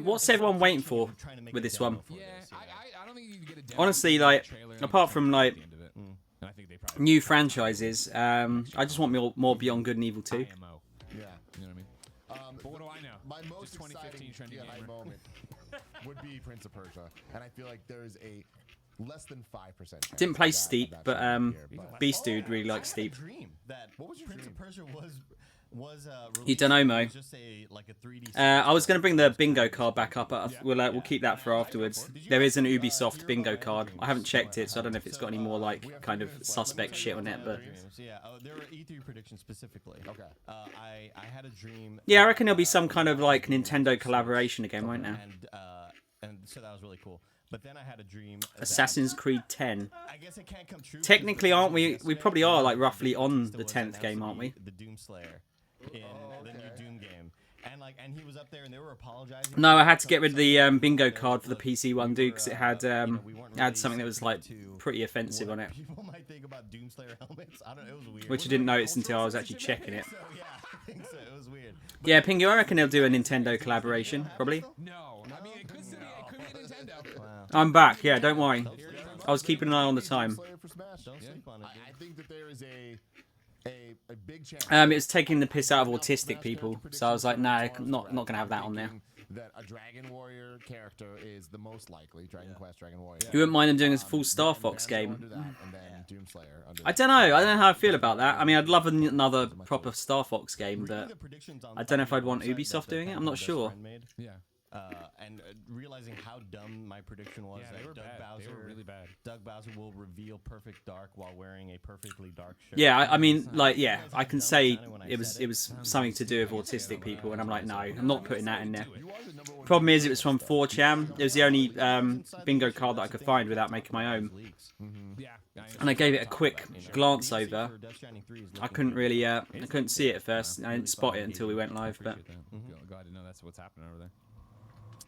What's everyone waiting for with this one? I don't think you can get it down. Honestly, like, apart from like new franchises, I just want more Beyond Good and Evil 2. IMO. Yeah, you know what I mean. But what do I know? My most 2015 exciting trendy gamer. moment would be Prince of Persia, and I feel like there is a less than 5% chance. Didn't play of that- Steep, of that but showing here, Beast Dude really likes I Steep. had a dream that Prince of Persia was You don't know, Mo. it was just like a 3D. I was going to bring the bingo card back up, but we'll keep that for afterwards. There is an Ubisoft bingo card. I haven't checked it, so I don't know if it's got any more like kind of suspect shit on it. But Yeah, there were E3 predictions specifically. Okay. I had a dream. yeah, I reckon there'll be some kind of like Nintendo collaboration again, won't there? And so that was really cool. But then I had a dream. Assassin's Creed 10. I guess it can't come true. Technically, aren't we? We probably are like roughly on the 10th game, aren't we? The Doom Slayer in the new Doom game, and he was up there, and they were apologizing. No, I had to get rid of the bingo card for the PC one, dude, because it had something that was like pretty offensive on it, People might think about Doom Slayer helmets. I don't know. It was weird. which I didn't notice until I was actually checking it. So, yeah, I think so. It was weird. Yeah, Pingu, I reckon they'll do a Nintendo collaboration, probably. No, I mean it could be Nintendo. Wow. I'm back. Yeah, don't worry. I was keeping an eye on the time. Don't sleep on it. I think that there is a big chance. It was taking the piss out of autistic people, so I was like, nah, not gonna have that on there. That a Dragon Warrior character is the most likely. Dragon Quest, Dragon Warrior. You wouldn't mind them doing a full Star Fox Under game? that, and then Doom Slayer under I don't know. I don't know how I feel about that. I mean, I'd love another proper Star Fox game, but I don't know if I'd want Ubisoft doing it. I'm not sure. Yeah. And realizing how dumb my prediction was, Yeah, they were that Doug bad. Bowser, They were really bad. Doug Bowser will reveal Perfect Dark while wearing a perfectly dark shirt. Yeah, I mean, like, yeah, I can say it was something to do with autistic people, and I'm like, no, I'm not putting that in there. Problem is, it was from 4chan. It was the only bingo card that I could find without making my own. Yeah. And I gave it a quick glance over. I couldn't really, I couldn't see it at first. I didn't spot it until we went live, but Glad to know that's what's happening over there.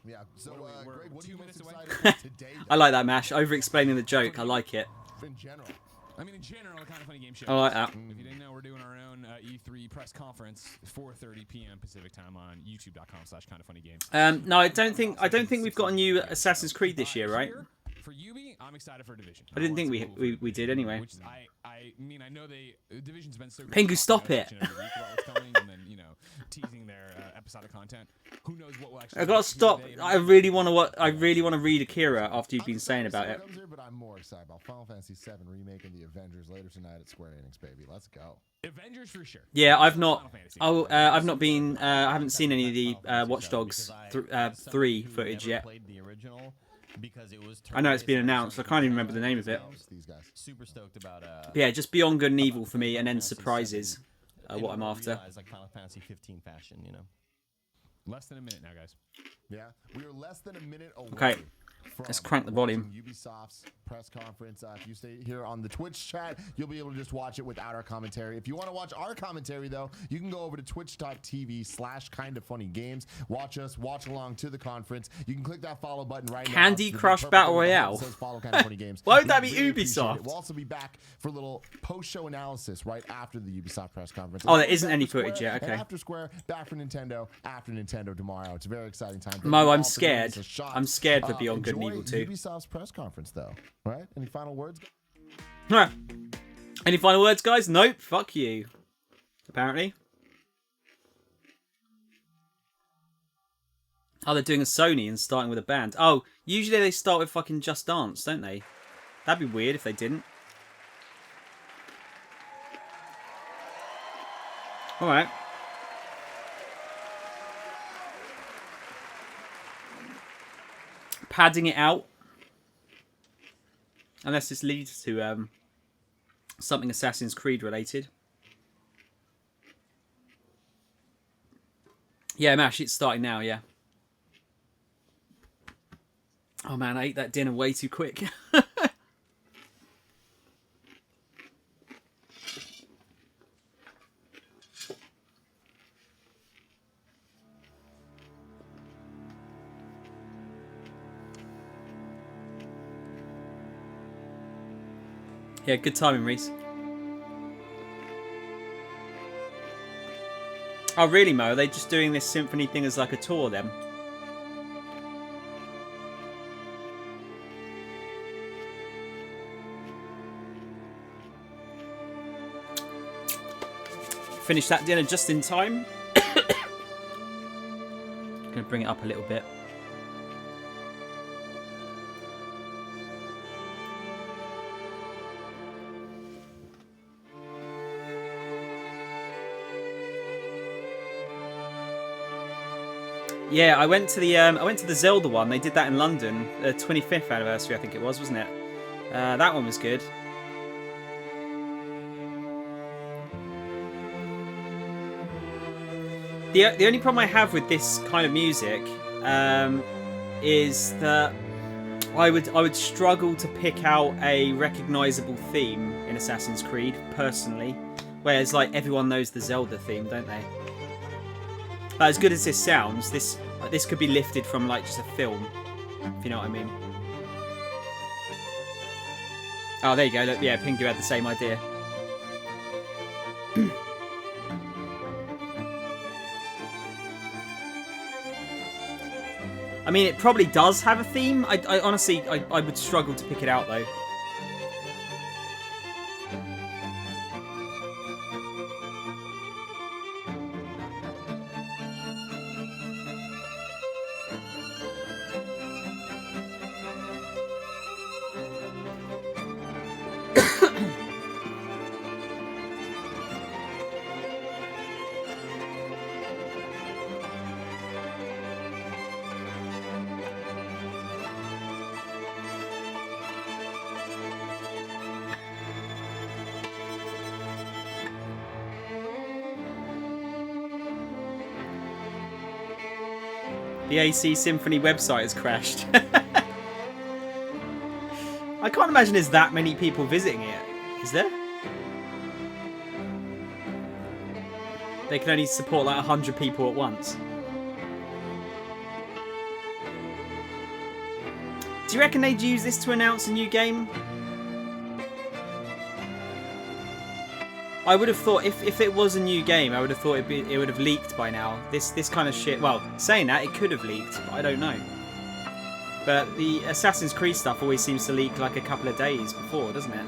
Yeah. So, Greg, what are you 2 most minutes away? excited for today? I like that, Mash. Over-explaining the joke. I like it. In general. I mean, in general, a kind of funny game show. I like that. If you didn't know, we're doing our own E3 press conference, 4:30 p.m. Pacific time on YouTube.com/kindoffunnygames. No, I don't think we've got a new Assassin's Creed this year, right? For Ubi, I'm excited for Division. I didn't think we did anyway. Which I mean, I know Division's been so. Pingu, stop it. Every week about what's coming, and then teasing their episodic content. Who knows what will actually. I gotta stop. I really want to read Akira after you've been saying about it. But I'm more excited about Final Fantasy VII remake and the Avengers later tonight at Square Enix, baby. Let's go. Avengers for sure. Yeah, I've not. I've not been. I haven't seen any of the Watch Dogs 3 footage yet. I know it's been announced. I can't even remember the name of it. These guys. Super stoked about Yeah, just Beyond Good and Evil for me, and then surprises. What I'm after. Like Final Fantasy 15 fashion, Less than a minute now, guys. Yeah, we are less than a minute away. Okay, let's crank the volume. Ubisoft's press conference. If you stay here on the Twitch chat, you'll be able to just watch it without our commentary. If you want to watch our commentary, though, you can go over to twitch.tv/kindoffunnygames. Watch us, watch along to the conference. You can click that follow button right now. Candy Crush Battle Royale. Says follow Kind of Funny Games. Why would that be Really appreciate Ubisoft? it. We'll also be back for a little post-show analysis right after the Ubisoft press conference. Oh, there isn't any footage yet. And Okay. after Square, back for Nintendo. After Nintendo tomorrow. It's a very exciting time. Mo, I'm All three scared. games a shot. I'm scared for Beyond Good and Enjoy Evil 2. Ubisoft's press conference, though. Right? Any final words? Any final words, guys? Nope. Fuck you. Apparently. Oh, they're doing a Sony and starting with a band. Oh, usually they start with fucking Just Dance, don't they? That'd be weird if they didn't. Alright. Padding it out. Unless this leads to something Assassin's Creed related. Yeah, Mash, it's starting now, yeah. Oh man, I ate that dinner way too quick. Yeah, good timing, Reese. Oh, really, Mo? Are they just doing this symphony thing as like a tour then? Finish that dinner just in time. Gonna bring it up a little bit. Yeah, I went to the Zelda one. They did that in London, 25th anniversary, I think it was, wasn't it? That one was good. The only problem I have with this kind of music is that I would struggle to pick out a recognisable theme in Assassin's Creed personally, whereas like everyone knows the Zelda theme, don't they? As good as this sounds, this could be lifted from like just a film, if you know what I mean. Oh, there you go. Look, yeah, Pingu had the same idea. I mean, it probably does have a theme. I honestly, I would struggle to pick it out though. The AC Symphony website has crashed. I can't imagine there's that many people visiting it. Is there? They can only support like 100 people at once. Do you reckon they'd use this to announce a new game? I would have thought if it was a new game, I would have thought it would have leaked by now. This kind of shit. Well, saying that, it could have leaked, but I don't know. But the Assassin's Creed stuff always seems to leak like a couple of days before, doesn't it?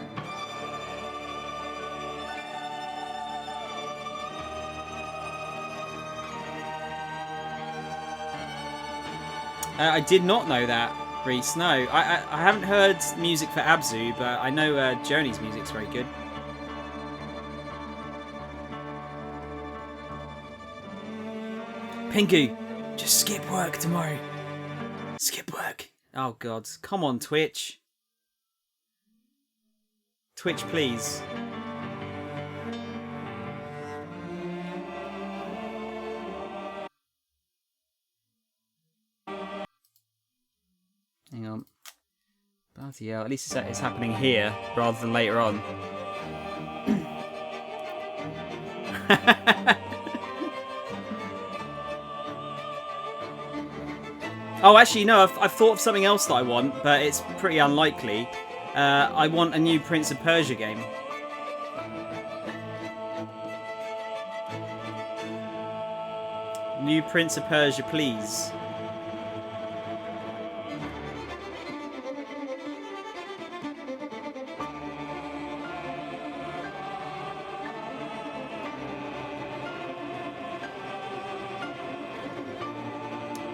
I did not know that, Reese. No, I haven't heard music for Abzu, but I know Journey's music's very good. Pingu, just skip work tomorrow. Skip work. Oh god, come on, Twitch. Twitch, please. Hang on. Bloody hell, at least it's happening here rather than later on. Oh, actually, no, I've thought of something else that I want, but it's pretty unlikely. I want a new Prince of Persia game. New Prince of Persia, please.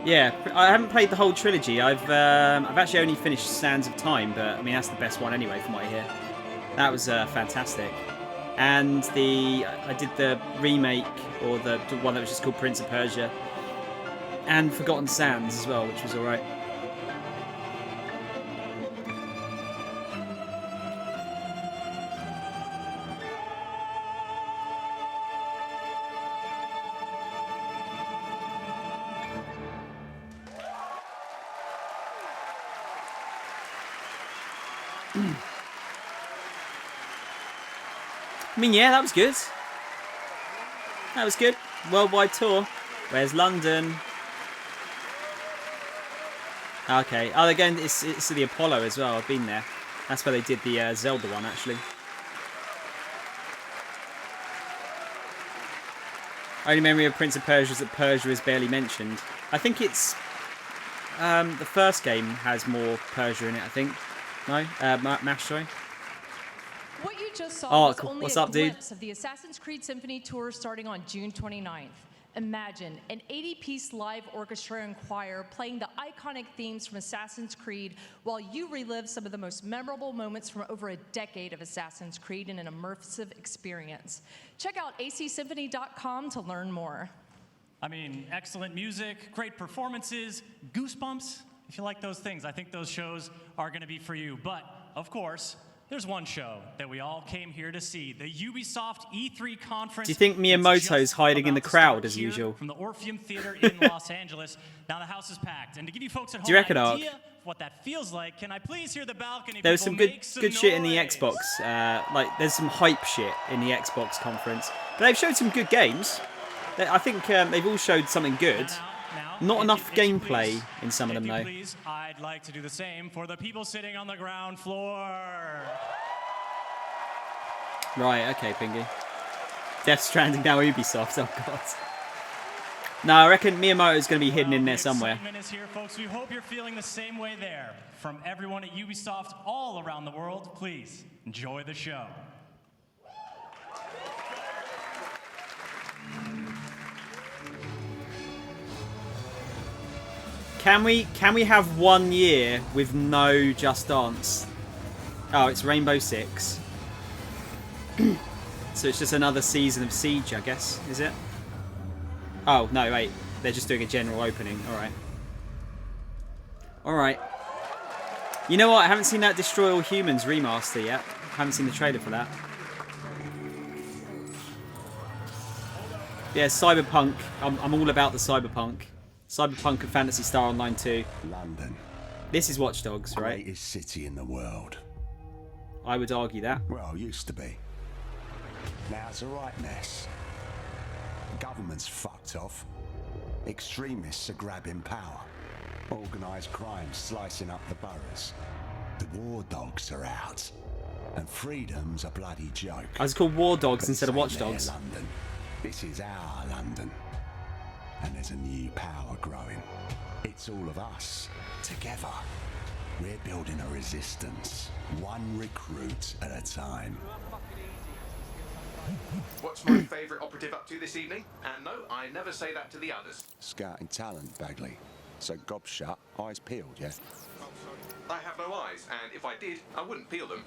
Yeah, I haven't played the whole trilogy. I've actually only finished Sands of Time, but I mean that's the best one anyway, from what I hear. That was fantastic. And I did the remake, or the one that was just called Prince of Persia, and Forgotten Sands as well, which was all right. I mean, yeah, that was good. That was good. Worldwide tour. Where's London? Okay. Oh, again, it's the Apollo as well. I've been there. That's where they did the Zelda one, actually. Only memory of Prince of Persia is that Persia is barely mentioned. I think it's... the first game has more Persia in it, I think. No? MASH, sorry. What you just saw Oh, was cool. only What's a up, dude? glimpse of the Assassin's Creed Symphony Tour starting on June 29th. Imagine an 80-piece live orchestra and choir playing the iconic themes from Assassin's Creed while you relive some of the most memorable moments from over a decade of Assassin's Creed in an immersive experience. Check out acsymphony.com to learn more. I mean, excellent music, great performances, goosebumps. If you like those things, I think those shows are going to be for you. But, of course, there's one show that we all came here to see, the Ubisoft E3 conference. Do you think Miyamoto's It's just hiding in the about to crowd start as here usual? From the Orpheum Theater in Los Angeles. Now the house is packed. And to give you folks at home Do you reckon, an Ark? idea of what that feels like, can I please hear the balcony There was people some good make some good shit in the noise? Xbox. Like there's some hype shit in the Xbox conference, but they've showed some good games. I think they've all showed something good. Now, Not if enough you gameplay please, in some of them if you though. Please, I'd like to do the same for the people sitting on the ground floor. Right, okay, Pingy. Death Stranding now Ubisoft. Oh god. No, I reckon Miyamoto's going to be hidden in there The somewhere. excitement is here, folks. We hope you're feeling the same way there. From everyone at Ubisoft all around the world, please enjoy the show. Can we have 1 year with no Just Dance? Oh, it's Rainbow Six. So it's just another season of Siege, I guess, is it? Oh, no, wait. They're just doing a general opening. Alright. Alright. You know what? I haven't seen that Destroy All Humans remaster yet. I haven't seen the trailer for that. Yeah, Cyberpunk. I'm all about the Cyberpunk. Cyberpunk and Phantasy Star Online 2. London. This is Watch Dogs, right? Greatest city in the world. I would argue that. Well, used to be. Now it's a right mess. Government's fucked off. Extremists are grabbing power. Organised crime slicing up the boroughs. The war dogs are out. And freedom's a bloody joke. I was called War Dogs But instead of this Watch ain't their Dogs. London. This is our London. And there's a new power growing. It's all of us, together. We're building a resistance, one recruit at a time. What's my favourite operative up to this evening? And no, I never say that to the others. Scouting talent, Bagley. So gob shut, eyes peeled, yeah? I have no eyes, and if I did, I wouldn't peel them.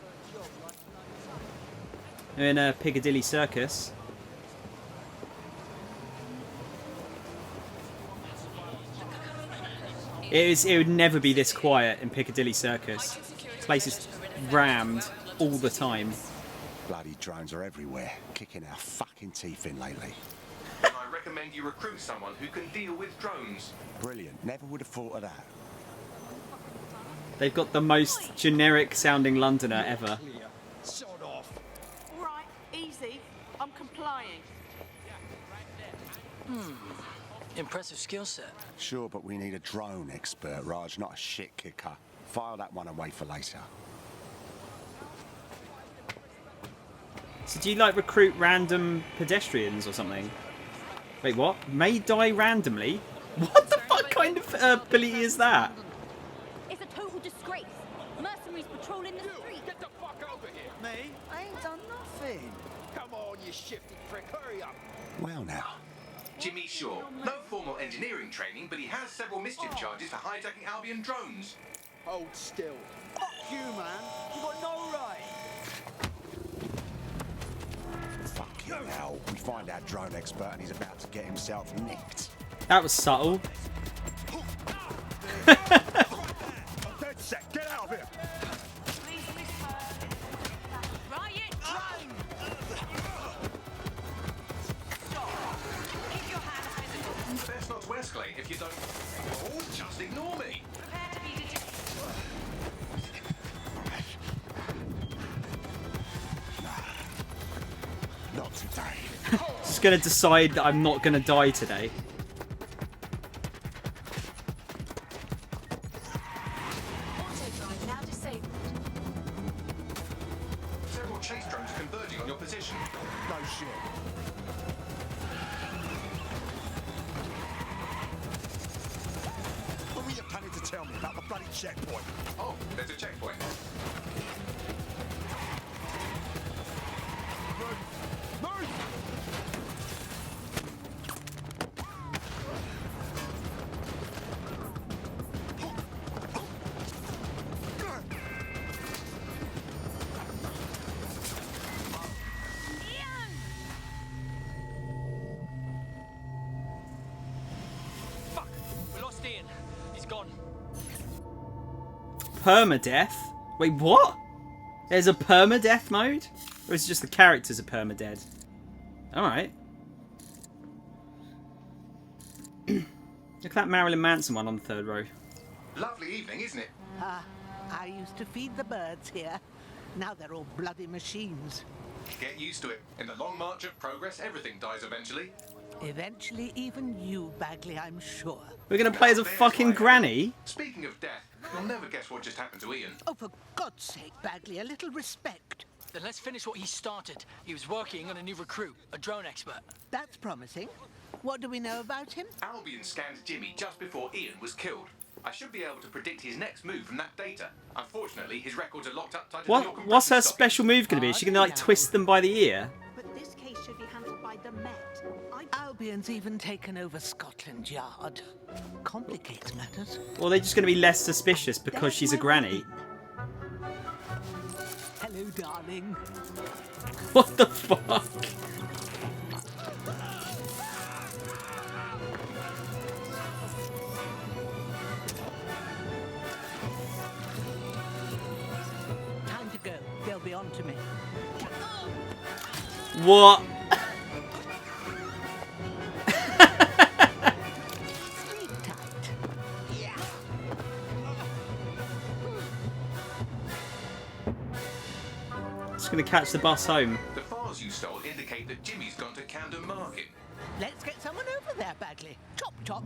We're in a Piccadilly Circus. It would never be this quiet in Piccadilly Circus. This place is rammed all the time. Bloody drones are everywhere, kicking our fucking teeth in lately. I recommend you recruit someone who can deal with drones. Brilliant, never would have thought of that. They've got the most generic sounding Londoner ever. Sod off. Right, easy. I'm complying. Impressive skill set. Sure, but we need a drone expert, Raj, not a shit kicker. File that one away for later. So do you like recruit random pedestrians or something? Wait, what? May die randomly? What the fuck kind of ability is that? It's a total disgrace. Mercenaries patrolling the street. Get the fuck over here. Me? I ain't done nothing. Come on, you shifty prick. Hurry up. Well now, Jimmy Shaw. No formal engineering training, but he has several mischief charges for hijacking Albion drones. Hold still. Fuck you, man. You got no right. fucking hell. We find our drone expert and he's about to get himself nicked. That was subtle. Dead set, get out of here! Riot drone! Keep your hands visible. Best not to escalate if you don't. Oh, just ignore me. Prepare to be detected. Not today. Just gonna decide that I'm not gonna die today. Now disabled. Several chase drones are converging on your position. No shit. What were you planning to tell me about the bloody checkpoint? Oh, there's a checkpoint. He's gone. Permadeath? Wait, what? There's a permadeath mode? Or is it just the characters are permadead? Alright. Look at that Marilyn Manson one on the third row. Lovely evening, isn't it? I used to feed the birds here. Now they're all bloody machines. Get used to it. In the long march of progress, everything dies eventually. Eventually, even you, Bagley, I'm sure. We're gonna play as a fucking granny? Speaking of death, you'll never guess what just happened to Ian. Oh, for God's sake, Bagley, a little respect. Then let's finish what he started. He was working on a new recruit, a drone expert. That's promising. What do we know about him? Albion scanned Jimmy just before Ian was killed. I should be able to predict his next move from that data. Unfortunately, his records are locked up tight. What's her special move gonna be? Is she gonna like twist them by the ear? But this case should be handled by the Met. Albion's even taken over Scotland Yard. Complicates matters. Or are they just gonna be less suspicious because she's a granny? Hello, darling. What the fuck? Time to go. They'll be on to me. What? Sleep tight. Yeah. Just gonna catch the bus home. The files you stole indicate that Jimmy's gone to Camden Market. Let's get someone over there, Bagley. Chop, chop.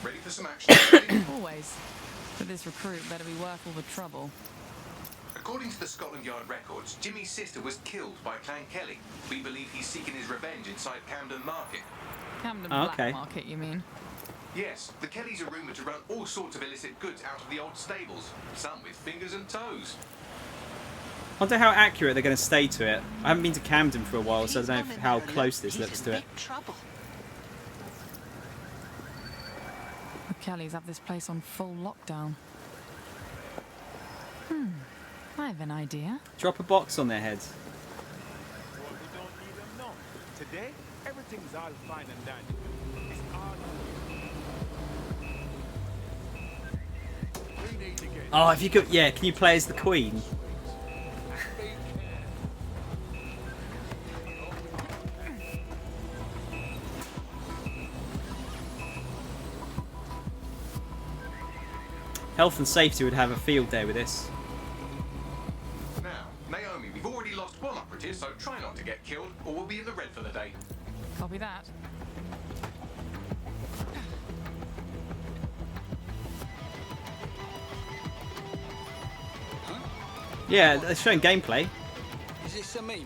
Ready for some action? Always. But this recruit better be worth all the trouble. According to the Scotland Yard records, Jimmy's sister was killed by Clan Kelly. We believe he's seeking his revenge inside Camden Market. Camden Okay. Black Market, you mean? Yes, the Kellys are rumoured to run all sorts of illicit goods out of the old stables, some with fingers and toes. I wonder how accurate they're going to stay to it. I haven't been to Camden for a while, so I don't know how close this looks to it. The Kellys have this place on full lockdown. I have an idea. Drop a box on their heads. Well, we don't need them, no. Today, everything's all fine and dandy. It's all we need to get. Oh, if you could, yeah, can you play as the Queen? Health and safety would have a field day with this. Now, Naomi, we've already lost one operative, so try not to get killed, or we'll be in the red for the day. Copy that. Yeah, they're showing gameplay. Is this a meme?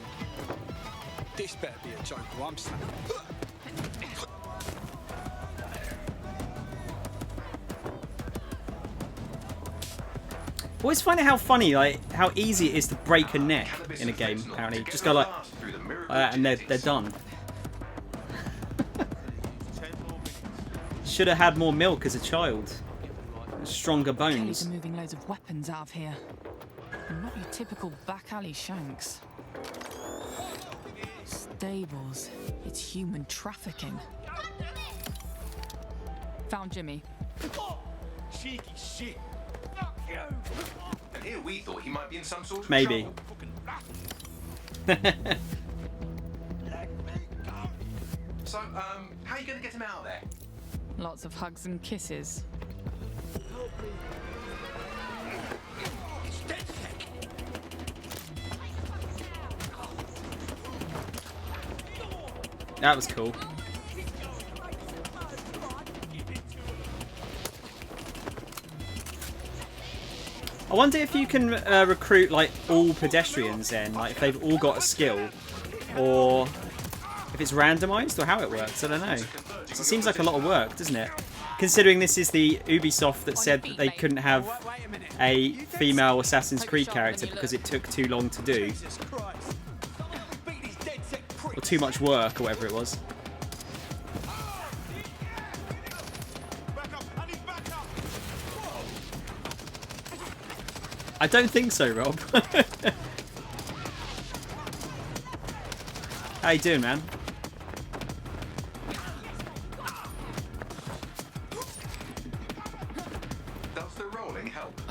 This better be a joke or I'm snapping. Always find it how funny, like how easy it is to break a neck in a game. Apparently, just go like that and they're done. Should have had more milk as a child. Stronger Kellys bones. are moving loads of weapons out of here. And not your typical back alley shanks. Stables. It's human trafficking. Found Jimmy. Cheeky shit. And here we thought he might be in some sort of Maybe. trouble. So, how are you going to get him out of there? Lots of hugs and kisses. That was cool. I wonder if you can recruit like all pedestrians then, like if they've all got a skill, or if it's randomized, or how it works. I don't know. It seems like a lot of work, doesn't it? Considering this is the Ubisoft that said that they couldn't have a female Assassin's Creed character because it took too long to do, or too much work, or whatever it was. I don't think so, Rob. How you doing, man? Does the rolling help?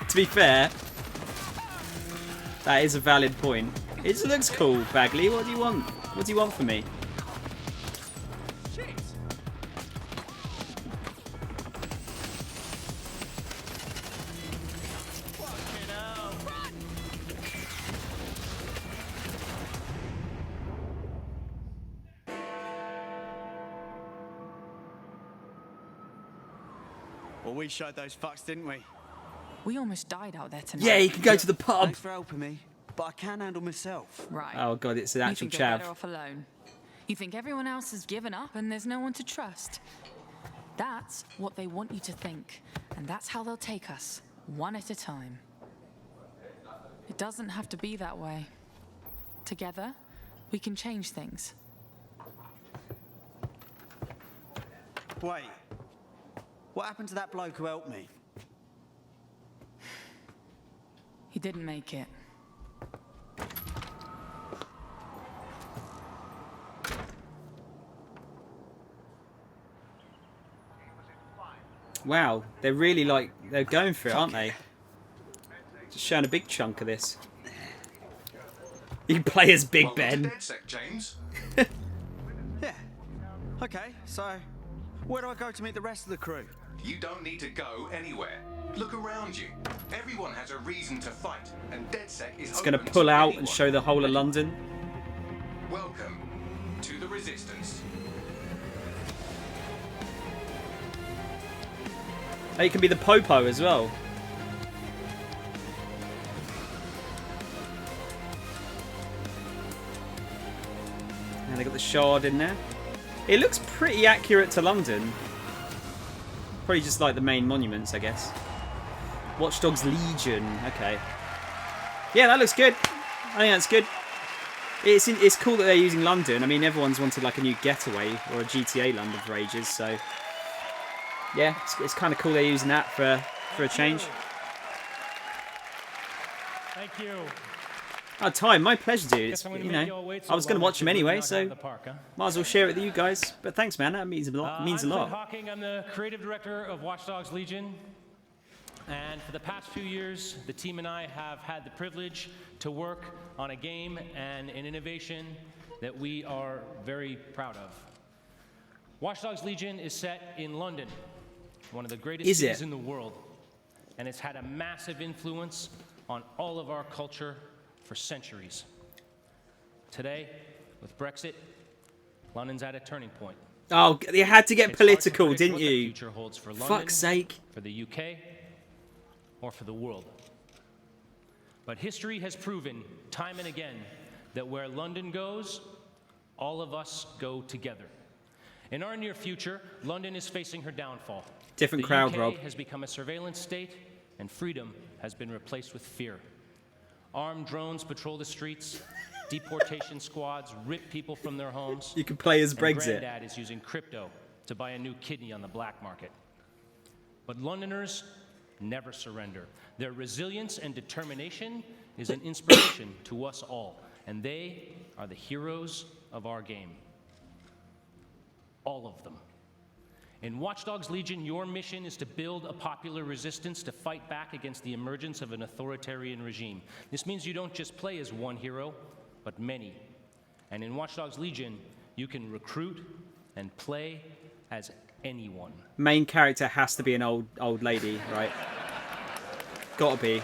To be fair, that is a valid point. It looks cool, Bagley. What do you want? What do you want from me? Well, we showed those fucks, didn't we? We almost died out there tonight. Yeah, you can go to the pub. Thanks for helping me, but I can handle myself. Right. Oh god, it's an You actual think you're chav. better off alone. You think everyone else has given up and there's no one to trust. That's what they want you to think, and that's how they'll take us, one at a time. It doesn't have to be that way. Together, we can change things. Wait. What happened to that bloke who helped me? He didn't make it. Wow, they're really like, they're going for it, aren't they? Just showing a big chunk of this. You can play as Big Ben. James. Yeah. Okay, so where do I go to meet the rest of the crew? You don't need to go anywhere. Look around you. Everyone has a reason to fight, and DedSec is It's going to open pull out anyone. and show the whole of London. Welcome to the Resistance. It can be the Popo as well. And they got the Shard in there. It looks pretty accurate to London. Probably just like the main monuments, I guess. Watch Dogs Legion. Okay. Yeah, that looks good. I think that's good. It's cool that they're using London. I mean, everyone's wanted like a new Getaway or a GTA London for ages, so yeah, it's kind of cool they're using that for a change. Thank you. Oh, Ty, my pleasure, dude. It's, you know, I was going to watch him anyway, so might as well share it with you guys. But thanks, man. That means a lot. I'm Clint Hawking. I'm the creative director of Watch Dogs Legion. And for the past few years, the team and I have had the privilege to work on a game and an innovation that we are very proud of. Watch Dogs Legion is set in London, one of the greatest cities in the world. And it's had a massive influence on all of our culture for centuries. Today, with Brexit, London's at a turning point. Oh, you had to get political, didn't you? The future holds for London, fuck's sake. For the UK, or for the world. But history has proven time and again that where London goes, all of us go together. In our near future, London is facing her downfall. Different crowd, the UK Rob. has become a surveillance state, and freedom has been replaced with fear. Armed drones patrol the streets. Deportation squads rip people from their homes. You can play as Brexit. And Granddad is using crypto to buy a new kidney on the black market. But Londoners never surrender. Their resilience and determination is an inspiration to us all, and they are the heroes of our game. All of them. In Watch Dogs Legion, your mission is to build a popular resistance to fight back against the emergence of an authoritarian regime. This means you don't just play as one hero, but many. And in Watch Dogs Legion, you can recruit and play as anyone. Main character has to be an old lady, right? Gotta be.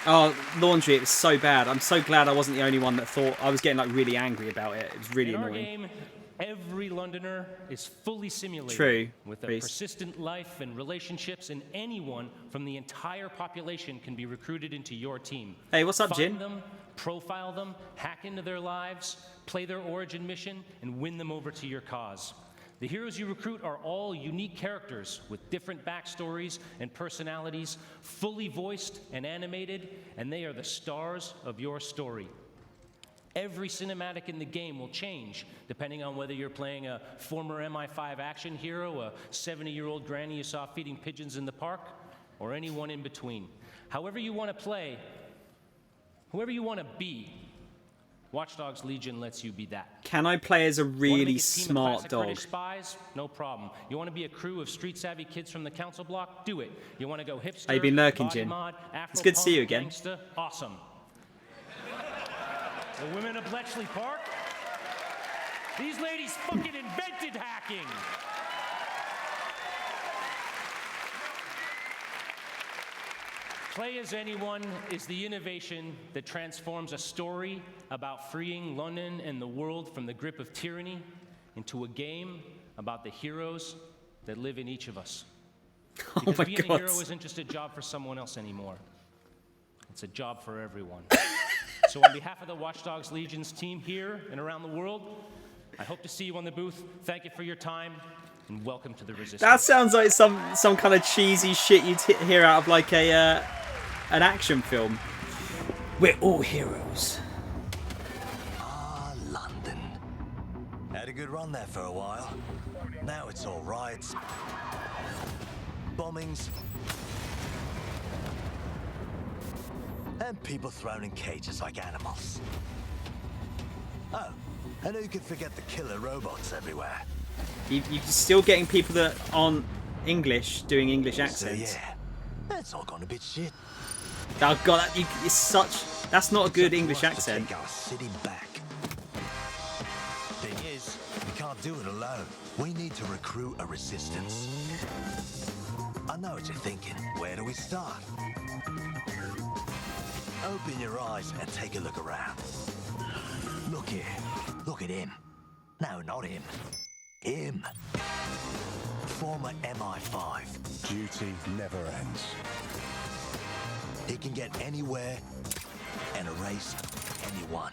Oh, laundry, it was so bad. I'm so glad I wasn't the only one that thought. I was getting like really angry about it. It was really annoying. In our game, every Londoner is fully simulated. True. With a persistent life and relationships, and anyone from the entire population can be recruited into your team. Hey, what's up, Jin? Find them, profile them, hack into their lives, play their origin mission, and win them over to your cause. The heroes you recruit are all unique characters with different backstories and personalities, fully voiced and animated, and they are the stars of your story. Every cinematic in the game will change depending on whether you're playing a former MI5 action hero, a 70-year-old granny you saw feeding pigeons in the park, or anyone in between. However you want to play, Whoever you want to be, Watch Dogs Legion lets you be that. Can I play as a You wanna really make a team of smart classic dog? British spies? No problem. You want to be a crew of street-savvy kids from the council block? Do it. You want to go hipster, How you been lurking, body Jin? mod, It's good to see you Afro-punk, again. gangsta? Awesome. The women of Bletchley Park? These ladies fucking invented hacking. Play as Anyone is the innovation that transforms a story about freeing London and the world from the grip of tyranny into a game about the heroes that live in each of us. Because my being a God. hero isn't just a job for someone else anymore. It's a job for everyone. So on behalf of the Watch Dogs Legion's team here and around the world, I hope to see you on the booth. Thank you for your time, and welcome to the Resistance. That sounds like some kind of cheesy shit you'd hear out of like a an action film. We're all heroes. Ah, London. Had a good run there for a while. Now it's all riots, bombings, and people thrown in cages like animals. Oh, and who could forget the killer robots everywhere? You're still getting people that aren't English doing English So accents. yeah, that's all gone a bit shit. Oh god, it's such. That's not a good English For us to accent. take our city back. Thing is, we can't do it alone. We need to recruit a resistance. I know what you're thinking. Where do we start? Open your eyes and take a look around. Look here. Look at him. No, not him. Him. Former MI5. Duty never ends. He can get anywhere and erase anyone.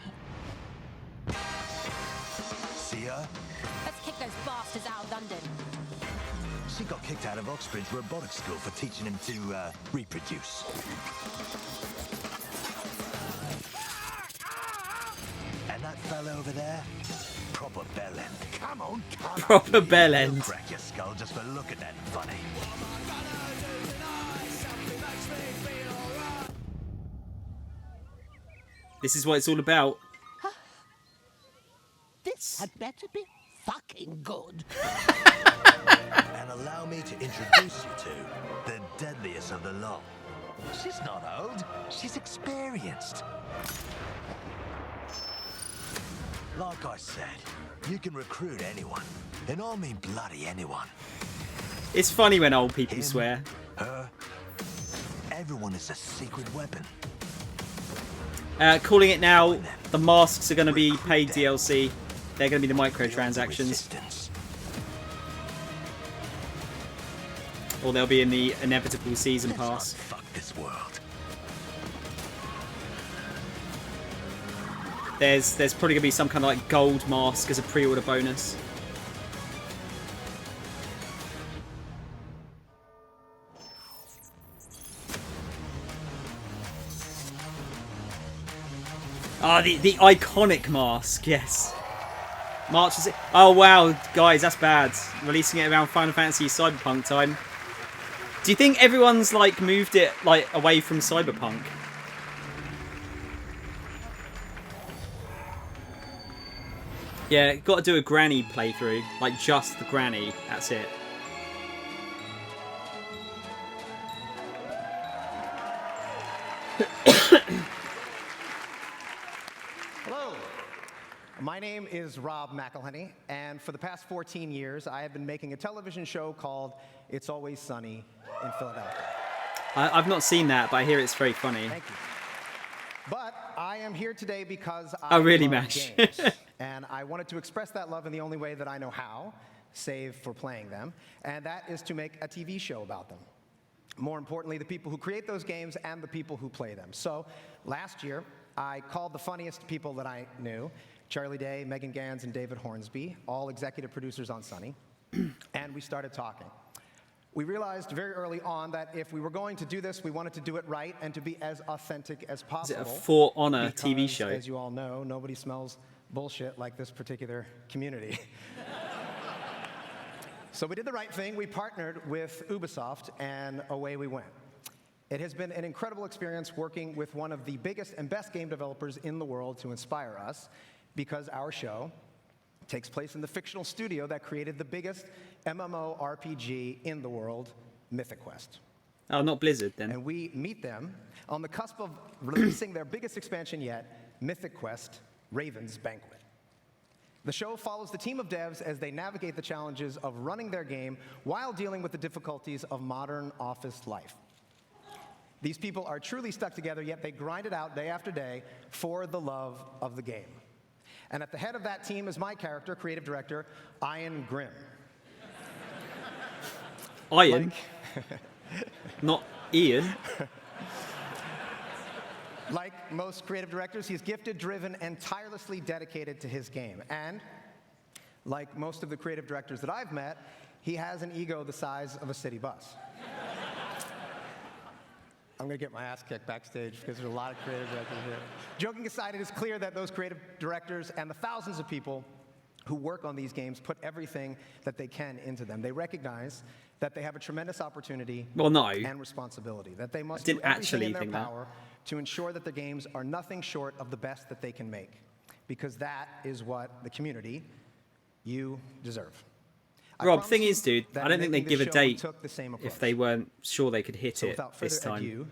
See her? Let's kick those bastards out of London. She got kicked out of Oxbridge Robotics School for teaching him to reproduce. And that fella over there? Proper bellend. Come on, come Proper bellend. Crack your skull just for looking at him funny. This is what it's all about. This had better be fucking good. And allow me to introduce you to the deadliest of the lot. She's not old, she's experienced. Like I said, you can recruit anyone, and I mean bloody anyone. It's funny when old people swear. Her, everyone is a secret weapon. Calling it now, the masks are going to be paid DLC. They're going to be the microtransactions. Or they'll be in the inevitable season pass. Fuck this world. There's probably going to be some kind of like gold mask as a pre-order bonus. Ah, the iconic mask, yes. March is. Oh wow, guys, that's bad. Releasing it around Final Fantasy Cyberpunk time. Do you think everyone's like moved it like away from Cyberpunk? Yeah, got to do a granny playthrough, like just the granny. That's it. Hello, my name is Rob McElhenney, and for the past 14 years, I have been making a television show called It's Always Sunny in Philadelphia. I've not seen that, but I hear it's very funny. Thank you. But I am here today because Oh, really, love Mash? games, and I wanted to express that love in the only way that I know how, save for playing them, and that is to make a TV show about them. More importantly, the people who create those games and the people who play them. So last year, I called the funniest people that I knew, Charlie Day, Megan Gans, and David Hornsby, all executive producers on Sunny, and we started talking. We realized very early on that if we were going to do this, we wanted to do it right and to be as authentic as possible. Is it a For Honor because, TV show? As you all know, nobody smells bullshit like this particular community. So we did the right thing. We partnered with Ubisoft, and away we went. It has been an incredible experience working with one of the biggest and best game developers in the world to inspire us, because our show takes place in the fictional studio that created the biggest MMORPG in the world, Mythic Quest. Oh, not Blizzard then. And we meet them on the cusp of releasing their biggest expansion yet, Mythic Quest: Raven's Banquet. The show follows the team of devs as they navigate the challenges of running their game while dealing with the difficulties of modern office life. These people are truly stuck together, yet they grind it out day after day for the love of the game. And at the head of that team is my character, creative director, Ian Grimm. Ian? Not Ian. Like most creative directors, he's gifted, driven, and tirelessly dedicated to his game. And like most of the creative directors that I've met, he has an ego the size of a city bus. I'm going to get my ass kicked backstage because there's a lot of creative directors here. Joking aside, it is clear that those creative directors and the thousands of people who work on these games put everything that they can into them. They recognize that they have a tremendous opportunity and responsibility, that they must do everything in their power to ensure that the games are nothing short of the best that they can make, because that is what the community, you, deserve. Rob, thing is, dude, I don't think they'd give a date if they weren't sure they could hit it this time. Ado,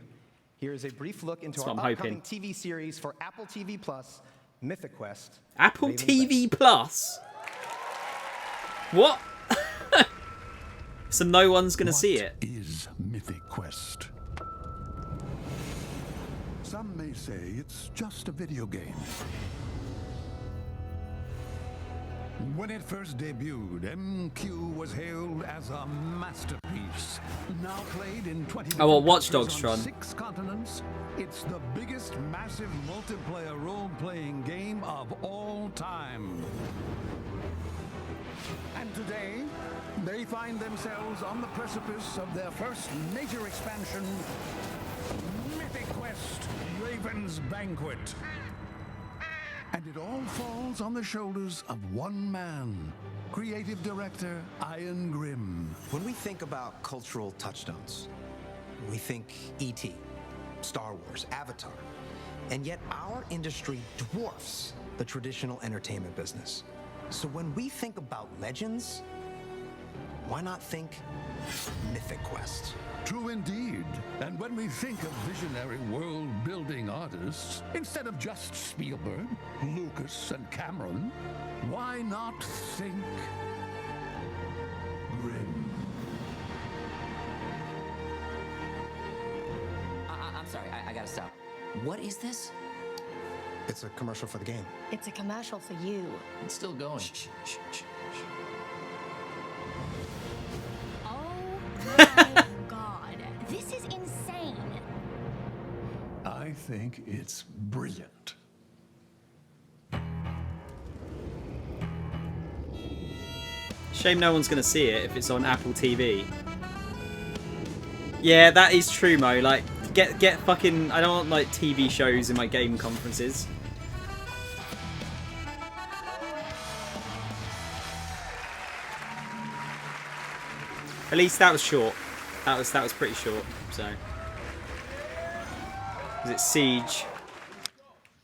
here is a brief look into our upcoming TV series for Apple TV Plus, Mythic Quest. Apple TV Plus? What? So no one's going to see it? What is Mythic Quest? Some may say it's just a video game. When it first debuted, MQ was hailed as a masterpiece. Now played in 20 Watch Dogs, Tron. 6 continents, it's the biggest massive multiplayer role-playing game of all time. And today, they find themselves on the precipice of their first major expansion, Mythic Quest: Raven's Banquet. And it all falls on the shoulders of one man, creative director Ian Grimm. When we think about cultural touchstones, we think E.T., Star Wars, Avatar, and yet our industry dwarfs the traditional entertainment business. So when we think about legends, why not think Mythic Quest? True indeed. And when we think of visionary world-building artists, instead of just Spielberg, Lucas, and Cameron, why not think Grimm? I'm sorry, I gotta stop. What is this? It's a commercial for the game. It's a commercial for you. It's still going. This is insane. I think it's brilliant. Shame no one's going to see it if it's on Apple TV. Yeah, that is true, Mo. Like, get fucking... I don't want, like, TV shows in my game conferences. At least that was short. That was pretty short, so. Was it Siege?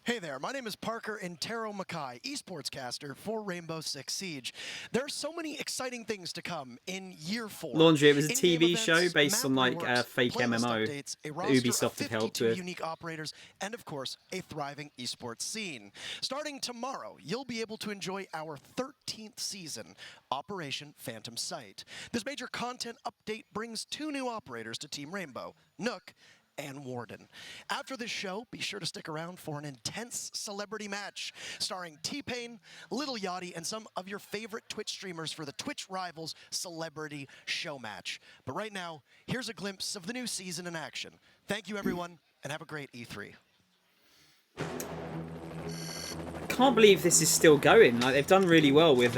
Hey there, my name is Parker Intero Mackay, esports caster for Rainbow Six Siege. There are so many exciting things to come in year 4. Laundry, it was a TV show based on like a fake MMO that Ubisoft had helped with. Unique operators, and of course, a thriving esports scene. Starting tomorrow, you'll be able to enjoy our 13th season, Operation Phantom Sight. This major content update brings 2 new operators to Team Rainbow, Nook and Warden. After this show, be sure to stick around for an intense celebrity match starring T-Pain, Lil Yachty, and some of your favorite Twitch streamers for the Twitch Rivals Celebrity Show Match. But right now, here's a glimpse of the new season in action. Thank you, everyone, and have a great E3. I can't believe this is still going. Like, they've done really well with...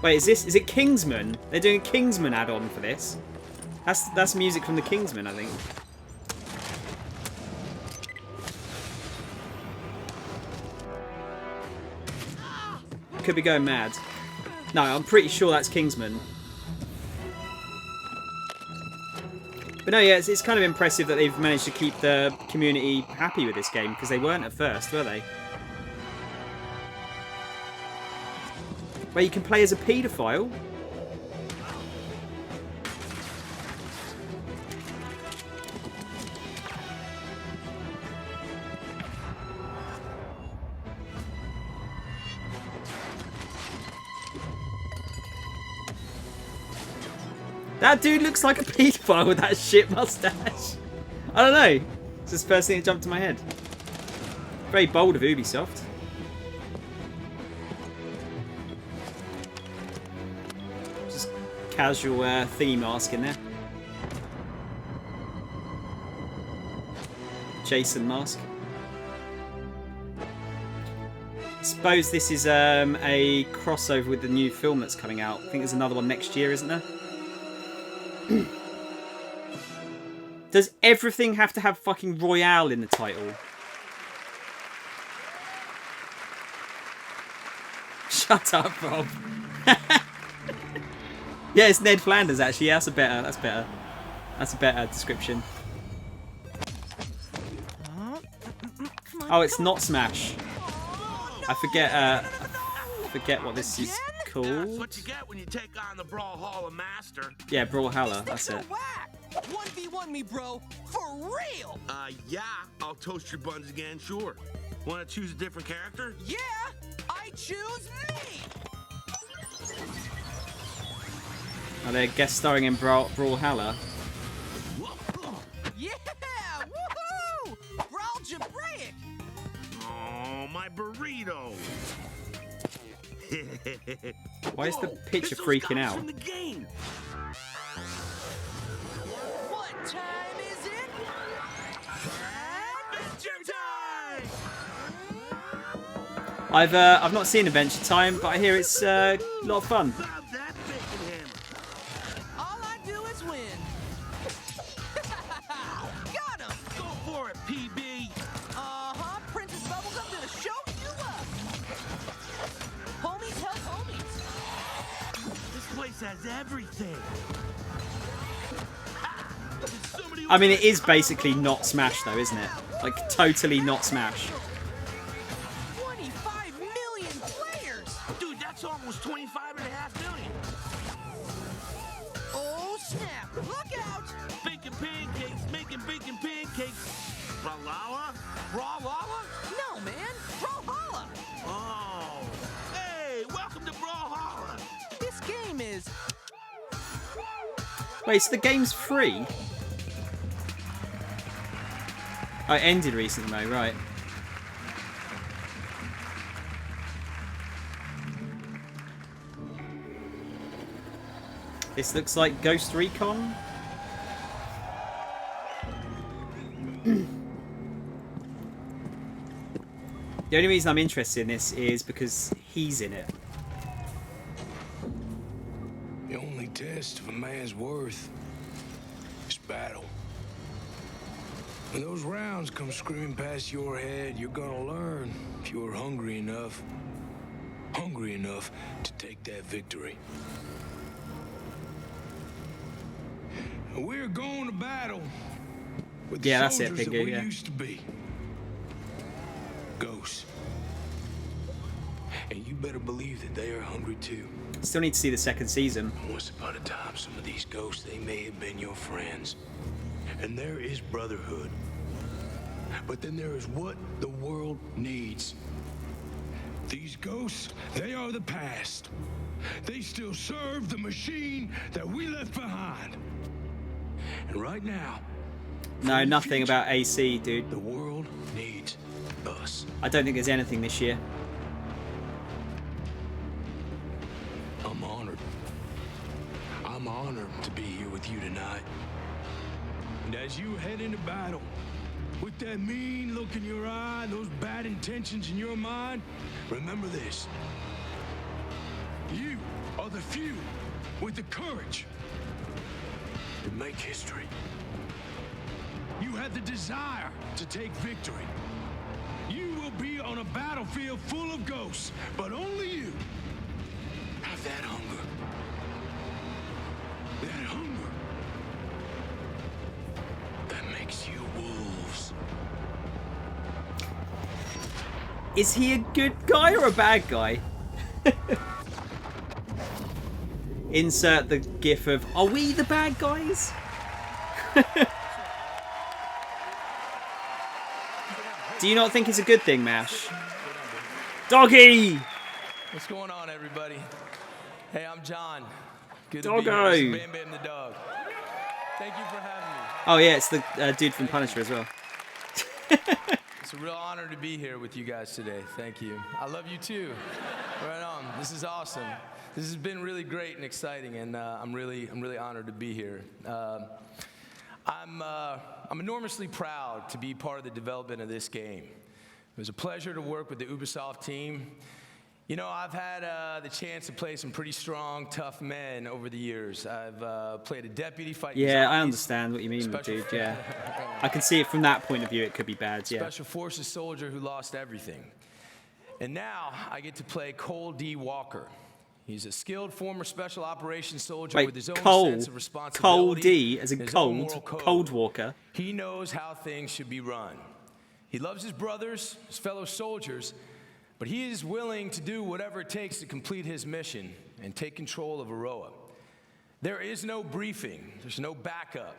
Wait, is it Kingsman? They're doing a Kingsman add-on for this. That's music from the Kingsman, I think. Could be going mad. No, I'm pretty sure that's Kingsman. But no, yeah, it's kind of impressive that they've managed to keep the community happy with this game, because they weren't at first, were they? Where you can play as a paedophile. That dude looks like a paedophile with that shit mustache. I don't know. It's just the first thing that jumped to my head. Very bold of Ubisoft. Just casual thingy mask in there. Jason mask. I suppose this is a crossover with the new film that's coming out. I think there's another one next year, isn't there? Does everything have to have fucking Royale in the title? Shut up, Rob. Yeah, it's Ned Flanders actually. Yeah, that's a better description. Oh, it's not Smash. I forget what this is called. That's what you get when you take on the Brawlhalla Master. Yeah, Brawlhalla, that's it. 1v1 me, bro. For real. Yeah, I'll toast your buns again, sure. Want to choose a different character? Yeah, I choose me. Oh, they're guest starring in Brawlhalla. Yeah, woohoo! Brawl Jabraic. Oh, my burrito. Why is the picture freaking out? From the game. What time is it? Adventure time! I've not seen Adventure Time, but I hear it's a lot of fun. All I do is win. Got him! Go for it, PB. Uh-huh. Princess Bubblegum gonna show you up. Homies help homies. This place has everything. I mean, it is basically not Smash, though, isn't it? Like, totally not Smash. 25 million players! Dude, that's almost 25.5 million. Oh, snap. Look out! Baking pancakes, making bacon pancakes. Brawlhalla? Brawlhalla? No, man. Brawlhalla. Oh. Hey, welcome to Brawlhalla. This game is... Wait, so the game's free? Oh, it ended recently, though, right. This looks like Ghost Recon. The only reason I'm interested in this is because he's in it. The only test of a man's worth is battle. When those rounds come screaming past your head, you're gonna learn if you're hungry enough to take that victory. And we're going to battle with the that's it, soldiers that Pingu, we yeah. used to be. Ghosts. And you better believe that they are hungry too. Still need to see the second season. Once upon a time, some of these ghosts, they may have been your friends. And there is brotherhood. But then there is what the world needs. These ghosts, they are the past. They still serve the machine that we left behind. And right now... No, nothing about AC, dude. The world needs us. I don't think there's anything this year. I'm honored. I'm honored to be here with you tonight. And as you head into battle, with that mean look in your eye, those bad intentions in your mind, remember this. You are the few with the courage to make history. You have the desire to take victory. You will be on a battlefield full of ghosts, but only you have that hunger. That hunger Is he a good guy or a bad guy? Insert the gif of, are we the bad guys? Do you not think it's a good thing, Mash? Doggy! What's going on, everybody? Hey, I'm John. Good Doggo! to be here. Bam Bam the dog. Thank you for having me. Oh yeah, it's the dude from Punisher as well. It's a real honor to be here with you guys today. Thank you. I love you too. Right on. This is awesome. This has been really great and exciting, and I'm really honored to be here. I'm enormously proud to be part of the development of this game. It was a pleasure to work with the Ubisoft team. You know, I've had the chance to play some pretty strong, tough men over the years. I've played a deputy fighting Yeah, I zombies, understand what you mean, special dude. Yeah, I can see it from that point of view. It could be bad. Yeah. Special Forces soldier who lost everything. And now I get to play Cole D. Walker. He's a skilled former special operations soldier with his own sense of responsibility. Cole D, as in his own moral cold, code. Cold Walker. He knows how things should be run. He loves his brothers, his fellow soldiers, but he is willing to do whatever it takes to complete his mission and take control of Aroa. There is no briefing. There's no backup.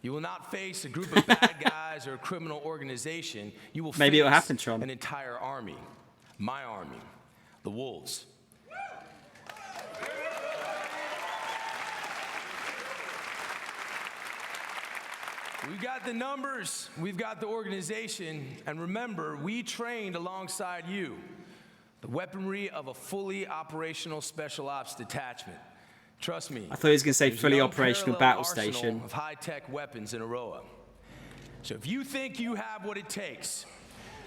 You will not face a group of bad guys or a criminal organization. You will Maybe face it'll happen, Sean. an entire army. My army. The Wolves. We've got the numbers, we've got the organization, and remember, we trained alongside you. The weaponry of a fully operational special ops detachment. Trust me. I thought he was going to say there's fully no operational parallel battle arsenal station. of high-tech weapons in Aroa. So if you think you have what it takes,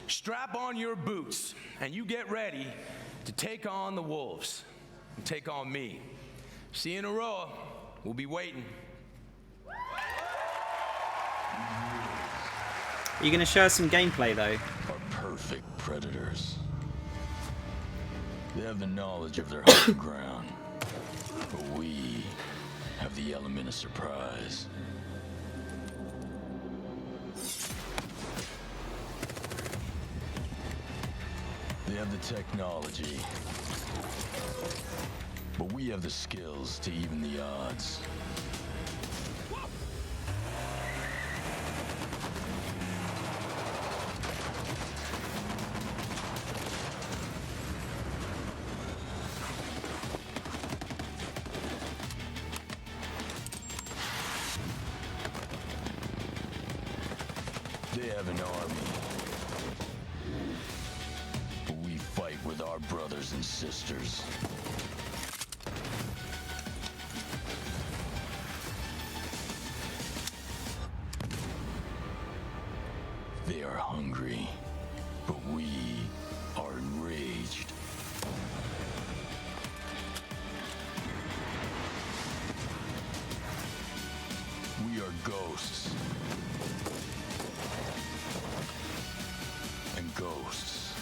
strap on your boots and you get ready to take on the Wolves and take on me. See you in Aroa. We'll be waiting. Are you going to show us some gameplay though? Are perfect predators. They have the knowledge of their home ground, but we have the element of surprise. They have the technology, but we have the skills to even the odds. They have an army, but we fight with our brothers and sisters. They are hungry, but we are enraged. We are ghosts. And ghosts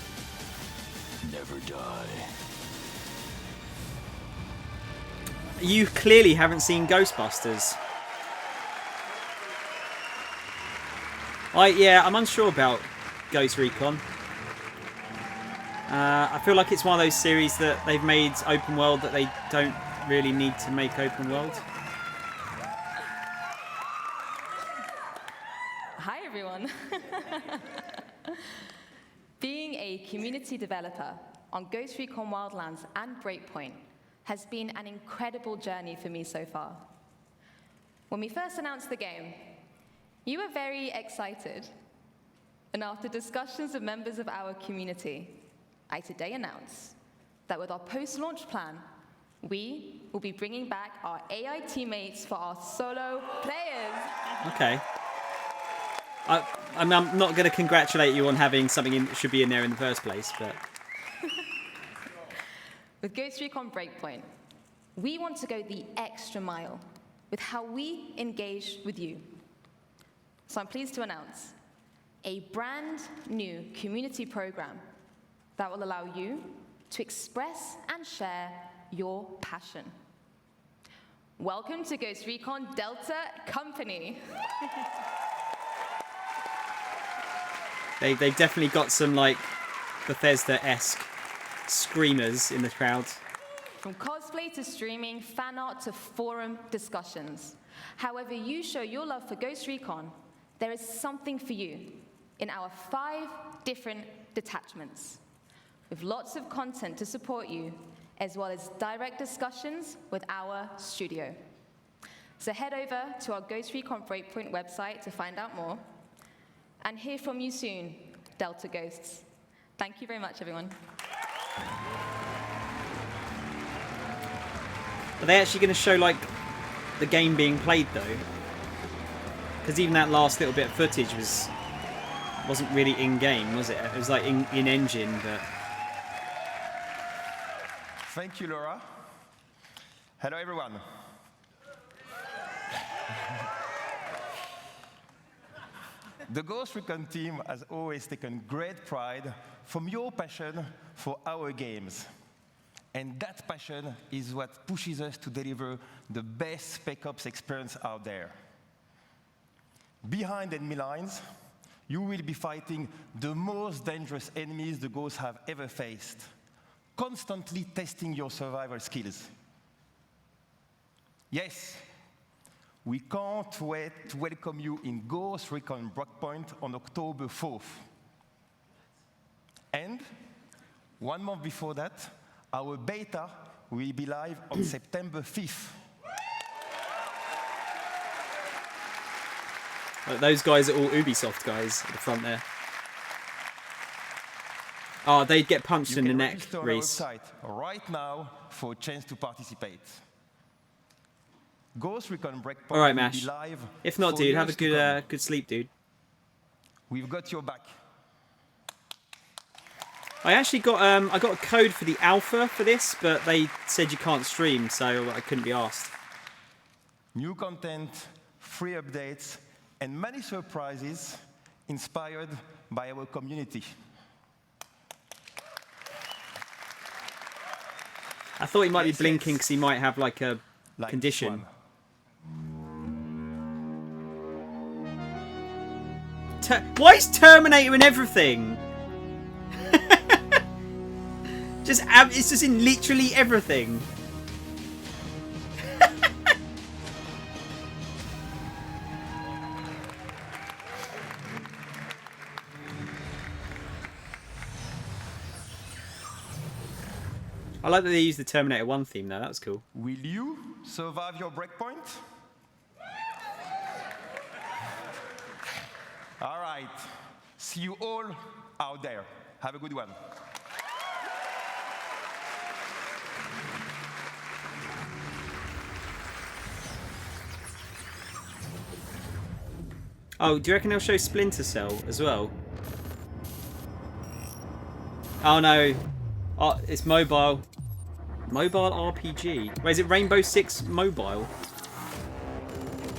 never die. You clearly haven't seen Ghostbusters. Yeah, I'm unsure about Ghost Recon. I feel like it's one of those series that they've made open world that they don't really need to make open world. Hi, everyone. Being a community developer on Ghost Recon Wildlands and Breakpoint has been an incredible journey for me so far. When we first announced the game, you were very excited. And after discussions with members of our community, I today announce that with our post-launch plan, we will be bringing back our AI teammates for our solo players. Okay. I'm not going to congratulate you on having something that should be in there in the first place, but... With Ghost Recon Breakpoint, we want to go the extra mile with how we engage with you. So I'm pleased to announce a brand new community program that will allow you to express and share your passion. Welcome to Ghost Recon Delta Company. They've definitely got some, like, Bethesda-esque screamers in the crowd. From cosplay to streaming, fan art to forum discussions. However you show your love for Ghost Recon, there is something for you in our 5 different detachments, with lots of content to support you, as well as direct discussions with our studio. So head over to our Ghost Recon Breakpoint website to find out more, and hear from you soon, Delta Ghosts. Thank you very much, everyone. Are they actually going to show, like, the game being played, though? Because even that last little bit of footage wasn't really in-game, was it? It was, like, in-engine, but... Thank you, Laura. Hello, everyone. The Ghost Recon team has always taken great pride from your passion for our games. And that passion is what pushes us to deliver the best Spec Ops experience out there. Behind enemy lines, you will be fighting the most dangerous enemies the Ghosts have ever faced, constantly testing your survival skills. Yes, we can't wait to welcome you in Ghost Recon Breakpoint on October 4th. And 1 month before that, our beta will be live on September 5th. Those guys are all Ubisoft guys at the front there. Oh, they'd get punched in the neck, Reese. You can register on our website right now for a chance to participate. Ghost Recon Breakpoint All right, will Mash. be live. If not, dude, have a good sleep, dude. We've got your back. I actually got I got a code for the alpha for this, but they said you can't stream, so I couldn't be asked. New content, free updates, and many surprises inspired by our community. I thought he might be blinking because he might have like a condition. Why is Terminator in everything? It's just in literally everything. I like that they used the Terminator 1 theme though, that was cool. Will you survive your breakpoint? All right. See you all out there. Have a good one. Oh, do you reckon they'll show Splinter Cell as well? Oh no. Oh, it's mobile. Mobile RPG. Wait, is it Rainbow Six Mobile?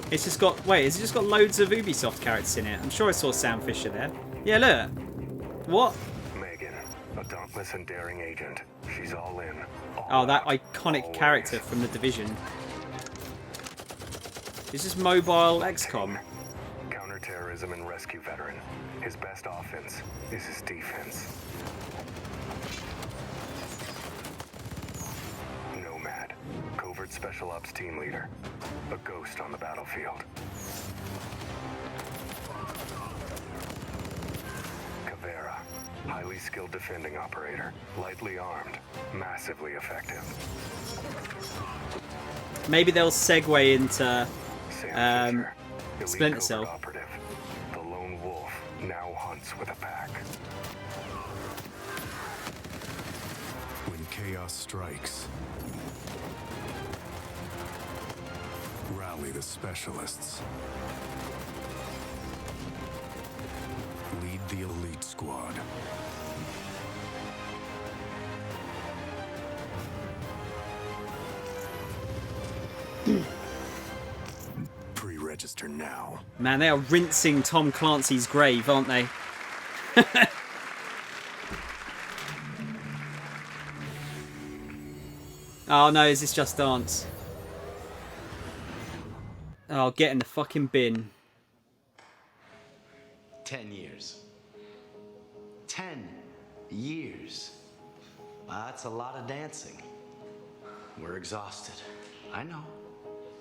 It's just got... Wait, has it just got loads of Ubisoft characters in it? I'm sure I saw Sam Fisher there. Yeah, look. What? Megan, a dauntless and daring agent. She's all in. Oh, that iconic character from The Division. Is this mobile XCOM? Counterterrorism and rescue veteran. His best offense is his defense. Nomad, covert special ops team leader. A ghost on the battlefield. Caveira, highly skilled defending operator. Lightly armed, massively effective. Maybe they'll segue into Splinter Cell. Operative. The lone wolf now hunts with a pack. When chaos strikes, rally the specialists. Lead the elite squad. Pre-register now. Man, they are rinsing Tom Clancy's grave, aren't they? Oh no, is this Just Dance? Oh, get in the fucking bin. 10 years. 10 Years. That's a lot of dancing. We're exhausted. I know.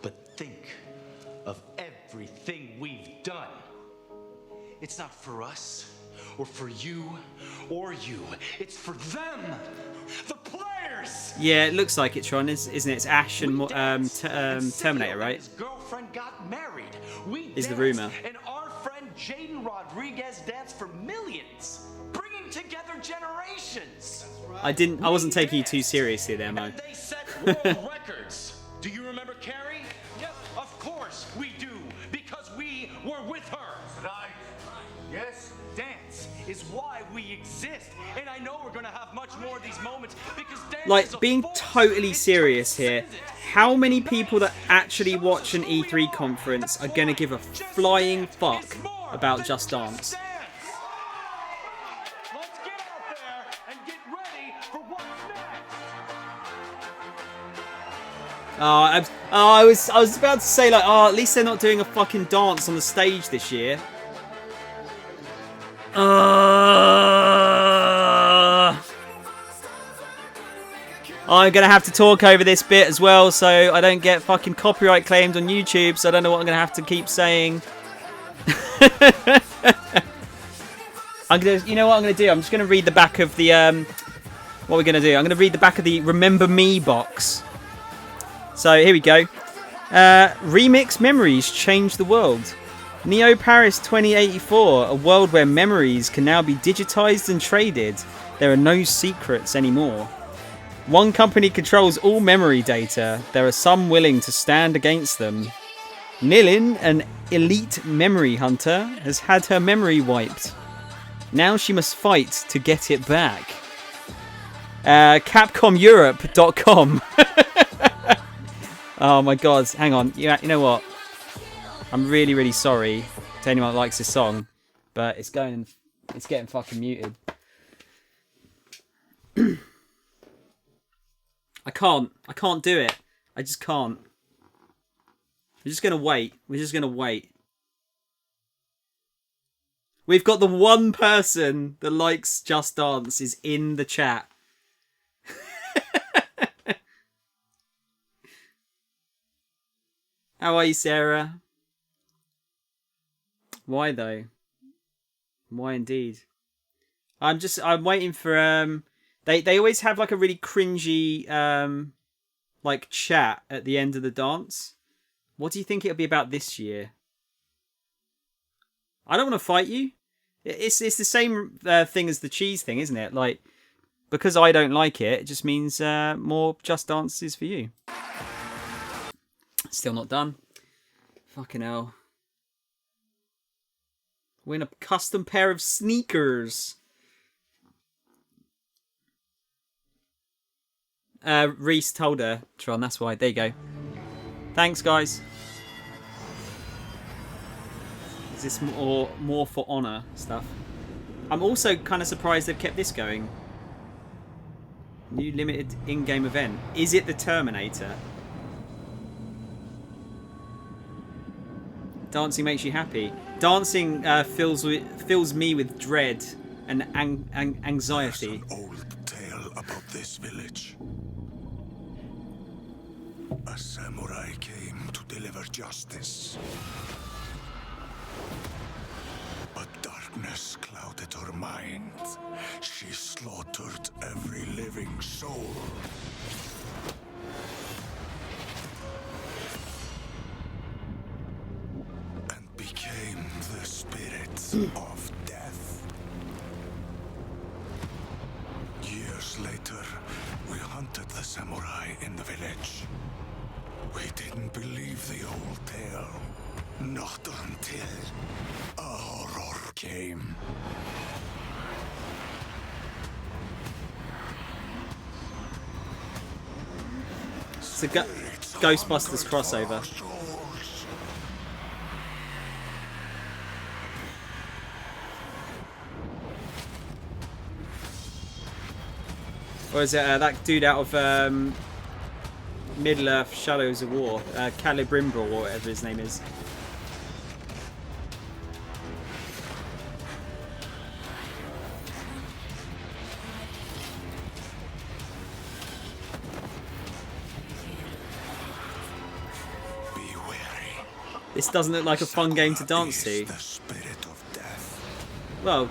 But think of everything we've done. It's not for us, or for you, or you. It's for them, the players. Yeah, it looks like it, Tron, isn't it? It's Ash and Terminator, right? His girlfriend got married. We Is the danced, rumor. and our friend Jaden Rodriguez danced for millions, bringing together generations. I wasn't taking you too seriously there, Mo. They set world records. Do you remember Carrie? Yep, of course we do, because we were with her. Right. Yes, dance is why we exist, and I know we're gonna have much more of these moments because dance is Like, a being force. totally serious here, how many people that actually watch an E3 conference are going to give a flying fuck about Just Dance? Let's get out there and get ready for what's next. I was about to say, like, at least they're not doing a fucking dance on the stage this year. I'm going to have to talk over this bit as well so I don't get fucking copyright claimed on YouTube, so I don't know what I'm going to have to keep saying. You know what I'm going to do? I'm just going to read the back of the... what we're going to do? I'm going to read the back of the Remember Me box. So, here we go. Remix memories change the world. Neo Paris 2084, a world where memories can now be digitized and traded. There are no secrets anymore. One company controls all memory data. There are some willing to stand against them. Nilin, an elite memory hunter, has had her memory wiped. Now she must fight to get it back. CapcomEurope.com. Oh my god, hang on. You know what? I'm really, really sorry to anyone that likes this song, but it's getting fucking muted. I can't do it. I just can't. We're just gonna wait. We've got the one person that likes Just Dance is in the chat. How are you, Sarah? Why though? Why indeed? I'm waiting for they always have like a really cringy like chat at the end of the dance. What do you think it'll be about this year? I don't want to fight you. It's the same thing as the cheese thing, isn't it? Like, because I don't like it, it just means more Just Dances for you. Still not done. Fucking hell. Win a custom pair of sneakers. Reese told her, Tron, that's why. There you go. Thanks, guys. Is this more for honor stuff? I'm also kind of surprised they've kept this going. New limited in-game event. Is it the Terminator? Dancing makes you happy. Dancing fills me with dread and anxiety. There's an old tale about this village. A samurai came to deliver justice. But darkness clouded her mind. She slaughtered every living soul. And became the spirit of death. Years later, we hunted the samurai in the village. We didn't believe the old tale. Not until a horror came. It's a Ghostbusters crossover. Or is it that dude out of Middle-earth Shadows of War? Calibrimbor, or whatever his name is. This doesn't look like a fun game to dance to. The spirit of death. Well,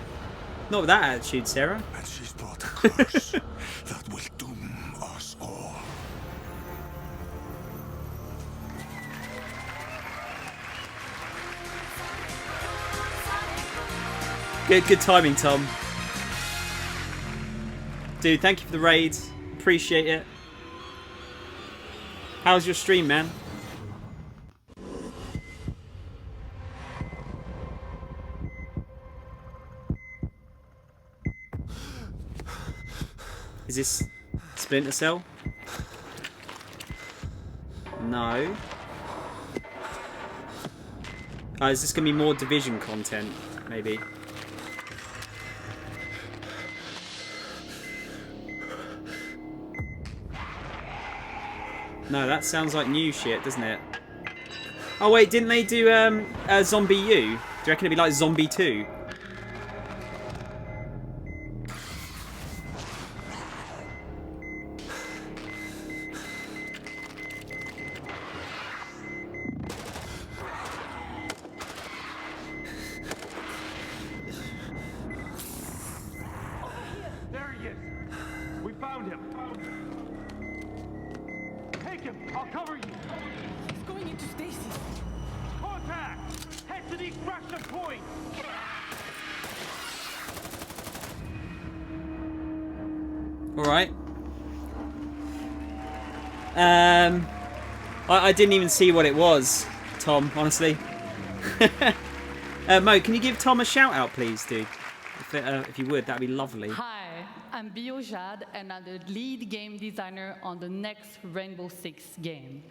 not with that attitude, Sarah. And she's brought a curse that will doom us all. Good timing, Tom. Dude, thank you for the raid. Appreciate it. How's your stream, man? Is this Splinter Cell? No. Oh, is this going to be more Division content? Maybe. No, that sounds like new shit, doesn't it? Oh wait, didn't they do Zombie U? Do you reckon it'd be like Zombie 2? There he is. We found him. Take him. I'll cover you. He's going into stasis. Contact. Head to the extraction point. All right. I didn't even see what it was, Tom. Honestly. Mo, can you give Tom a shout out, please, dude? If you would, that'd be lovely. Hi, I'm Bio Jade, and I'm the lead game designer on the next Rainbow Six game.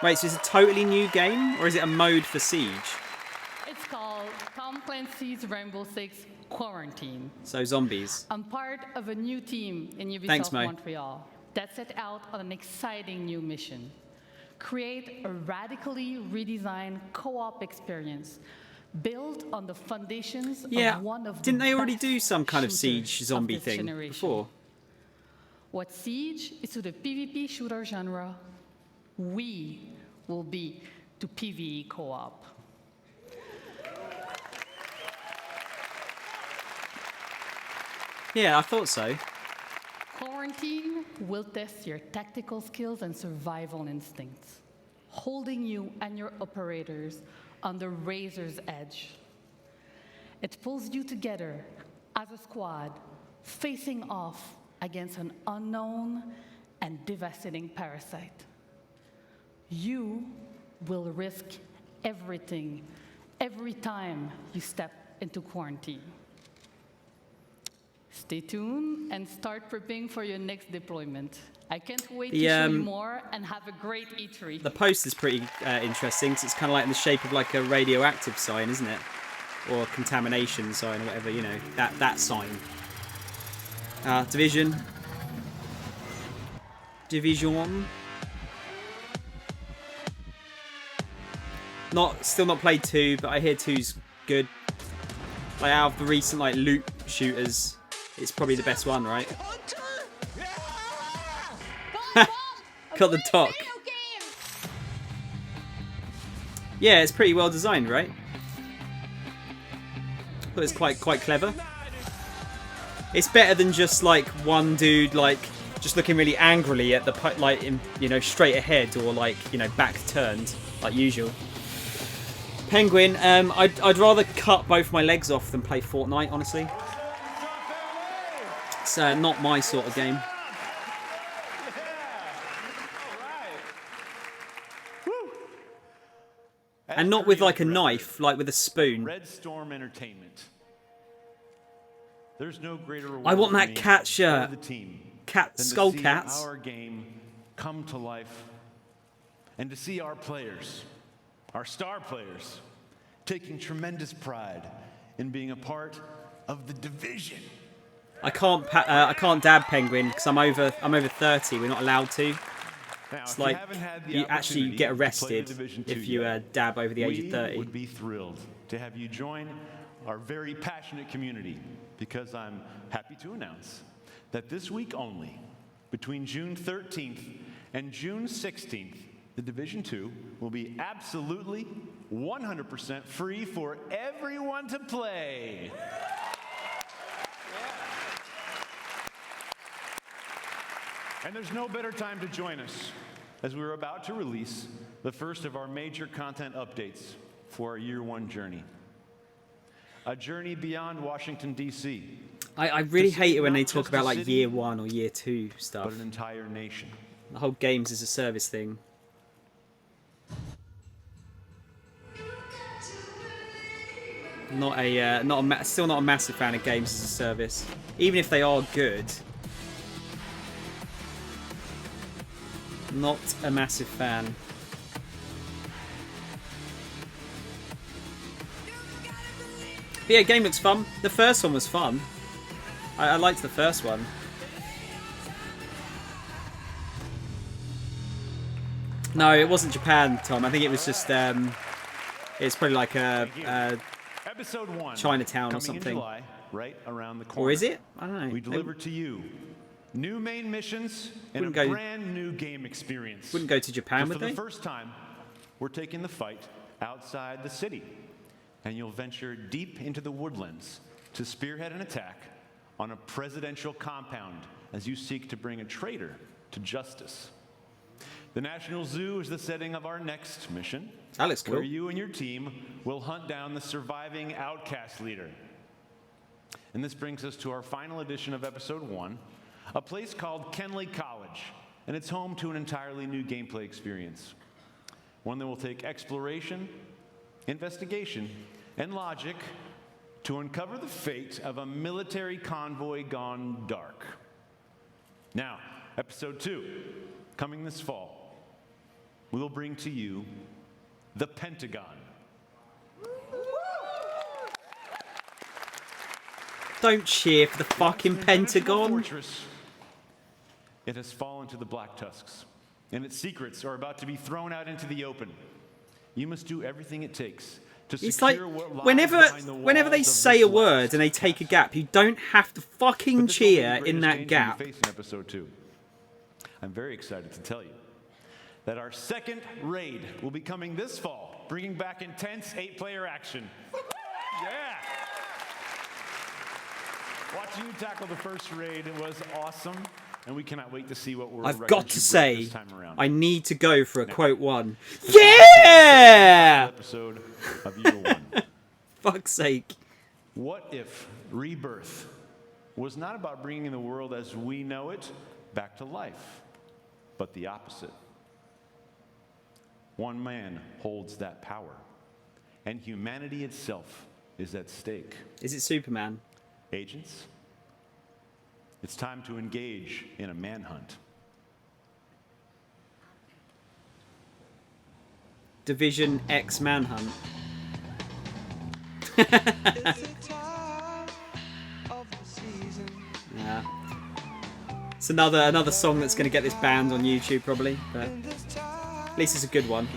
Wait, so is it a totally new game, or is it a mode for Siege? It's called Tom Clancy's Rainbow Six Quarantine. So zombies. I'm part of a new team in Ubisoft Thanks, Mo. Montreal that set out on an exciting new mission. Create a radically redesigned co-op experience built on the foundations Yeah, of one of didn't the they already best do some kind of shooters Siege zombie this thing generation. before? What Siege is to the PvP shooter genre, we will be to PvE co-op. Yeah, I thought so. Quarantine will test your tactical skills and survival instincts, holding you and your operators on the razor's edge. It pulls you together as a squad, facing off against an unknown and devastating parasite. You will risk everything every time you step into quarantine. Stay tuned and start prepping for your next deployment. I can't wait to show you more and have a great E3. The post is pretty interesting, 'cause it's kind of like in the shape of like a radioactive sign, isn't it? Or a contamination sign, or whatever, you know, that sign. Division. Still not played 2, but I hear 2's good. Like out of the recent like loot shooters, it's probably the best one, right? Got the talk. Yeah, it's pretty well designed, right? But it's quite clever. It's better than just like one dude like just looking really angrily at the like in, you know, straight ahead, or like, you know, back turned like usual. Penguin, I'd rather cut both my legs off than play Fortnite, honestly. It's not my sort of game. And not with like a knife, like with a spoon. Red Storm Entertainment. There's no greater reward I want for that me cat or shirt. the team Cat than skull to see cats. our game come to life, and to see our players, our star players, taking tremendous pride in being a part of the Division. I can't dab Penguin because I'm over 30. We're not allowed to. Now, It's if like you haven't had the you actually opportunity get to play arrested Division 2 if you yet, dab over the age of 30. We would be thrilled to have you join our very passionate community, because I'm happy to announce that this week only, between June 13th and June 16th, The Division 2 will be absolutely 100% free for everyone to play. And there's no better time to join us, as we're about to release the first of our major content updates for our year one journey. A journey beyond Washington, D.C. I really hate it when they talk about like year one or year two stuff. But an entire nation. The whole games as a service thing. Still not a massive fan of games as a service, even if they are good. Not a massive fan. But yeah, game looks fun. The first one was fun. I liked the first one. No, it wasn't Japan, Tom. I think it was just it's probably like a Episode 1, Chinatown or coming something. in July, right around the corner. Or is it? I don't know. We deliver to you new main missions and Wouldn't a go- brand new game experience. Wouldn't go to Japan, And would for they? the first time, we're taking the fight outside the city, and you'll venture deep into the woodlands to spearhead an attack on a presidential compound as you seek to bring a traitor to justice. The National Zoo is the setting of our next mission. That looks cool. Where you and your team will hunt down the surviving outcast leader. And this brings us to our final edition of Episode 1, a place called Kenley College, and it's home to an entirely new gameplay experience. One that will take exploration, investigation, and logic to uncover the fate of a military convoy gone dark. Now, Episode 2, coming this fall, we will bring to you the Pentagon. Don't cheer for the fucking Pentagon. Fortress, it has fallen to the Black Tusks, and its secrets are about to be thrown out into the open. You must do everything it takes to It's like secure what lies whenever behind the they walls of say this a word and they take a gap, you don't have to fucking cheer in that gap. Face in Episode 2. I'm very excited to tell you that our second raid will be coming this fall, bringing back intense 8-player action. Yeah! Watching you tackle the first raid was awesome, and we cannot wait to see what we're I've got to this say, time around. I need to go for a quote one. Yeah! Episode of Year 1. Fuck's sake. What if rebirth was not about bringing the world as we know it back to life, but the opposite? One man holds that power, and humanity itself is at stake. Is it Superman? Agents, it's time to engage in a manhunt. Division X Manhunt. Yeah. It's another song that's going to get this banned on YouTube probably, but at least it's a good one.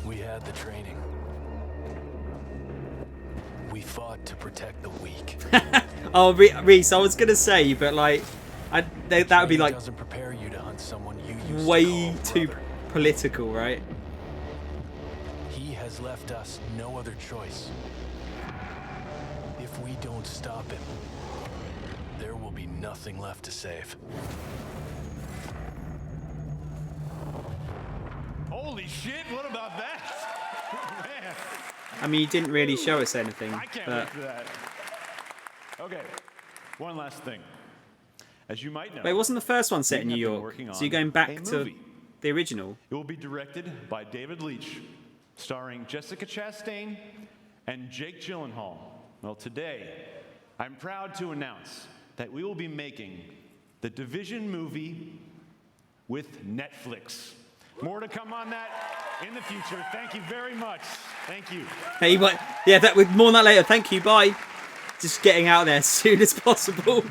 We had the training. We fought to protect the weak. Oh, Reese, I was going to say, but like, that would be like doesn't prepare you to hunt someone you used way to call too brother. political, right? He has left us no other choice. If we don't stop him, there will be nothing left to save. Holy shit, what about that? Man. I mean, you didn't really show us anything. I can't but... wait for that. Okay, one last thing. As you might know, Wait, wasn't the first one set in we New have been York? working So you're on going a back to movie. the original? It will be directed by David Leitch, starring Jessica Chastain and Jake Gyllenhaal. Well, today, I'm proud to announce that we will be making the Division movie with Netflix. More to come on that in the future. Thank you very much. Thank you. Hey, but yeah, more on that later. Thank you. Bye. Just getting out there as soon as possible.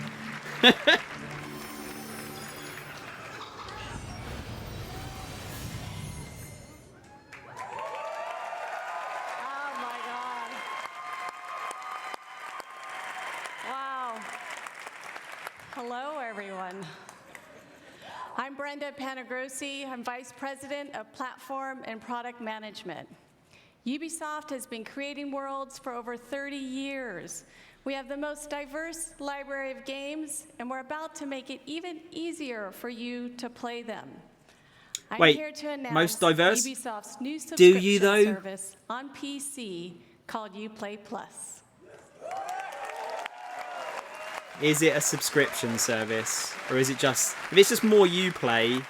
Brenda Panagrossi. I'm Vice President of Platform and Product Management. Ubisoft has been creating worlds for over 30 years. We have the most diverse library of games, and we're about to make it even easier for you to play them. I'm Wait, here to announce most diverse? Ubisoft's new Do you, subscription though? service on PC called Uplay Plus. Is it a subscription service, or is it just, if it's just more Uplay?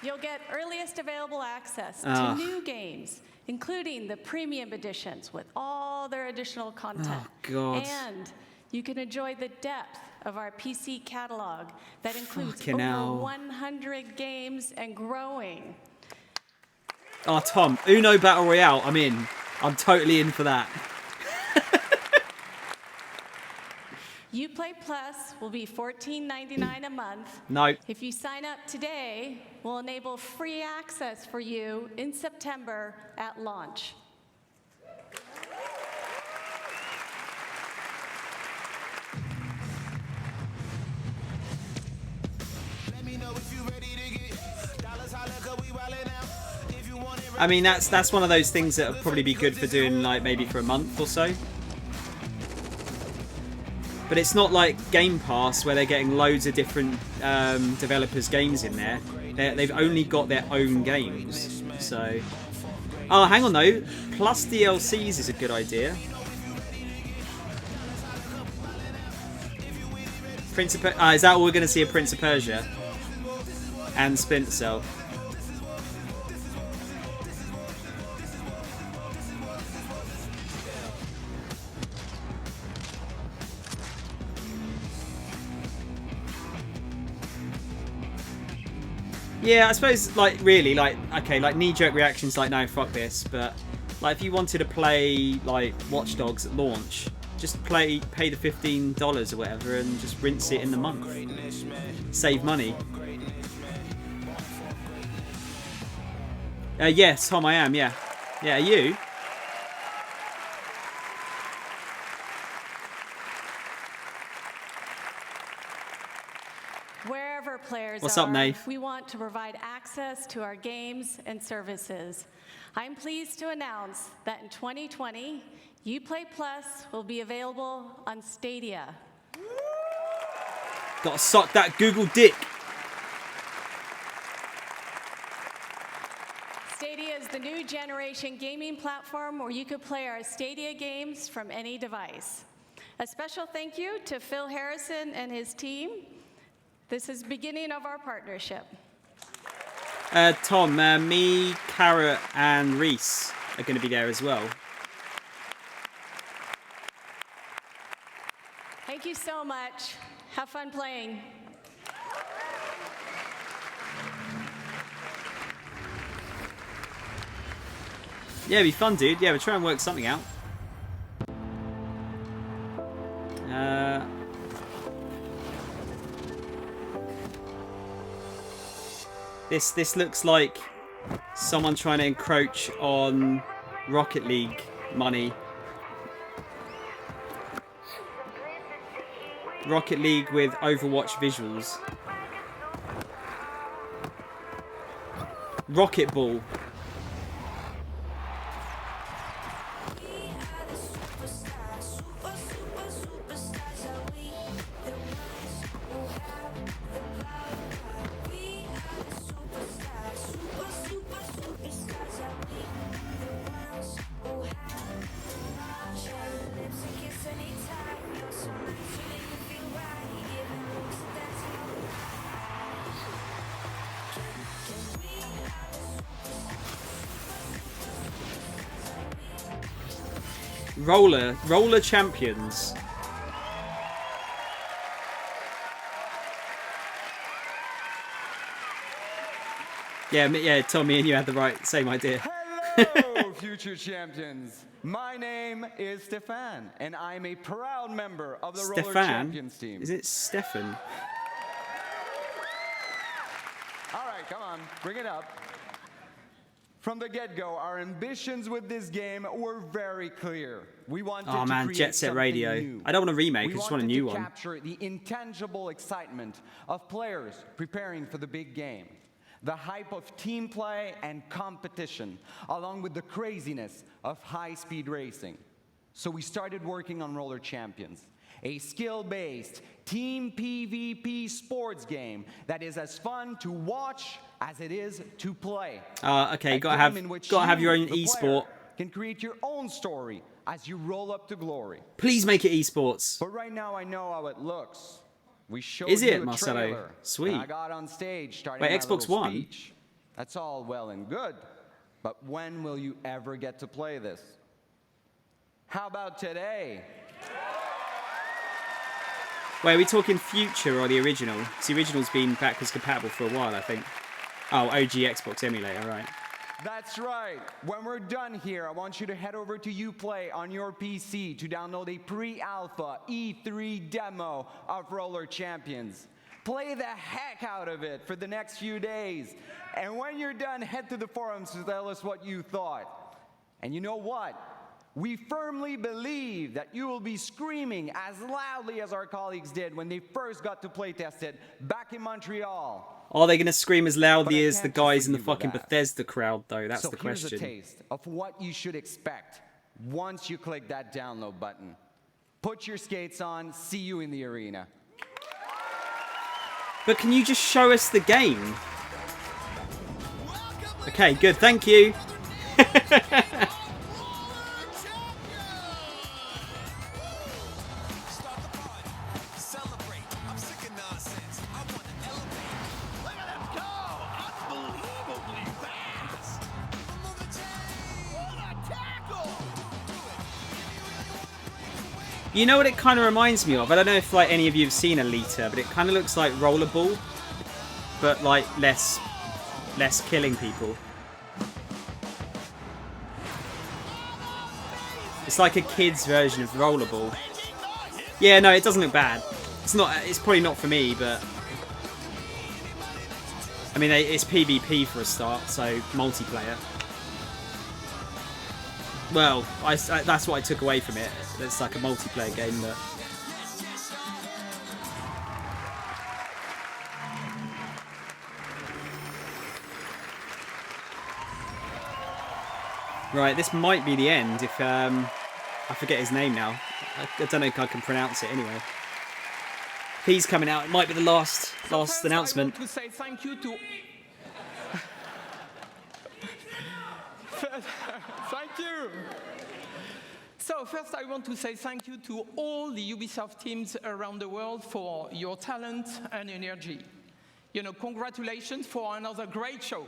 You'll get earliest available access Ah. to new games, including the premium editions with all their additional content. Oh, God. And you can enjoy the depth of our PC catalog that includes Fucking over hell. 100 games and growing. Oh, Tom, Uno Battle Royale, I'm in. I'm totally in for that. Uplay Plus will be $14.99 a month. No. If you sign up today, we'll enable free access for you in September at launch. I mean, that's one of those things that would probably be good for doing, like, maybe for a month or so. But it's not like Game Pass where they're getting loads of different developers' games in there. They've only got their own games. So, oh, hang on though. Plus DLCs is a good idea. Prince of is that all we're going to see? A Prince of Persia and Splinter Cell. Yeah, I suppose, like, really, like, okay, like, knee-jerk reactions, like, no, fuck this, but, like, if you wanted to play, like, Watch Dogs at launch, just pay the $15 or whatever and just rinse it in the month. Save money. Yes, Tom, I am, yeah. Yeah, are you? Wherever players What's are, up, Nave? we want to provide access to our games and services. I'm pleased to announce that in 2020, Uplay Plus will be available on Stadia. Gotta suck that Google dick. Stadia is the new generation gaming platform where you could play our Stadia games from any device. A special thank you to Phil Harrison and his team. This is the beginning of our partnership. Tom, me, Carrot, and Reese are going to be there as well. Thank you so much. Have fun playing. Yeah, it'd be fun, dude. Yeah, we'll try and work something out. This looks like someone trying to encroach on Rocket League money. Rocket League with Overwatch visuals. Rocket Ball. Roller champions. Yeah, Tommy and you had the same idea. Hello, future champions. My name is Stefan, and I'm a proud member of the Roller Champions team. Is it Stefan? All right, come on, bring it up. From the get-go, our ambitions with this game were very clear. We wanted Oh man, to create Jet Set something Radio. new. I don't want a remake, I just want a new We one. wanted to capture the intangible excitement of players preparing for the big game. The hype of team play and competition, along with the craziness of high-speed racing. So we started working on Roller Champions, a skill-based team PvP sports game that is as fun to watch as it is to play. Okay, gotta have your own esport. Can create your own story as you roll up to glory. Please make it esports. But right now I know how it looks. We showed Is it, you a Marcelo? trailer, Sweet. and I got on stage starting Wait, my Xbox little One? speech. That's all well and good, but when will you ever get to play this? How about today? Wait, are we talking future or the original? 'Cause the original's been backwards compatible for a while, I think. Oh, OG Xbox emulator, right. That's right. When we're done here, I want you to head over to Uplay on your PC to download a pre-alpha E3 demo of Roller Champions. Play the heck out of it for the next few days. And when you're done, head to the forums to tell us what you thought. And you know what? We firmly believe that you will be screaming as loudly as our colleagues did when they first got to playtest it back in Montreal. Are they going to scream as loudly as the guys in the fucking Bethesda crowd, though? That's the question. So here's a taste of what you should expect once you click that download button. Put your skates on. See you in the arena. But can you just show us the game? Okay, good. Thank you. You know what it kind of reminds me of? I don't know if like any of you have seen Alita, but it kind of looks like Rollerball, but like less killing people. It's like a kid's version of Rollerball. Yeah, no, it doesn't look bad. It's not. It's probably not for me, but I mean, it's PvP for a start, so multiplayer. Well, that's what I took away from it. It's like a multiplayer game, but... Right, this might be the end if... I forget his name now. I don't know if I can pronounce it anyway. He's coming out. It might be the last announcement. I want to say thank you to... Thank you. So first I want to say thank you to all the Ubisoft teams around the world for your talent and energy. You know, congratulations for another great show.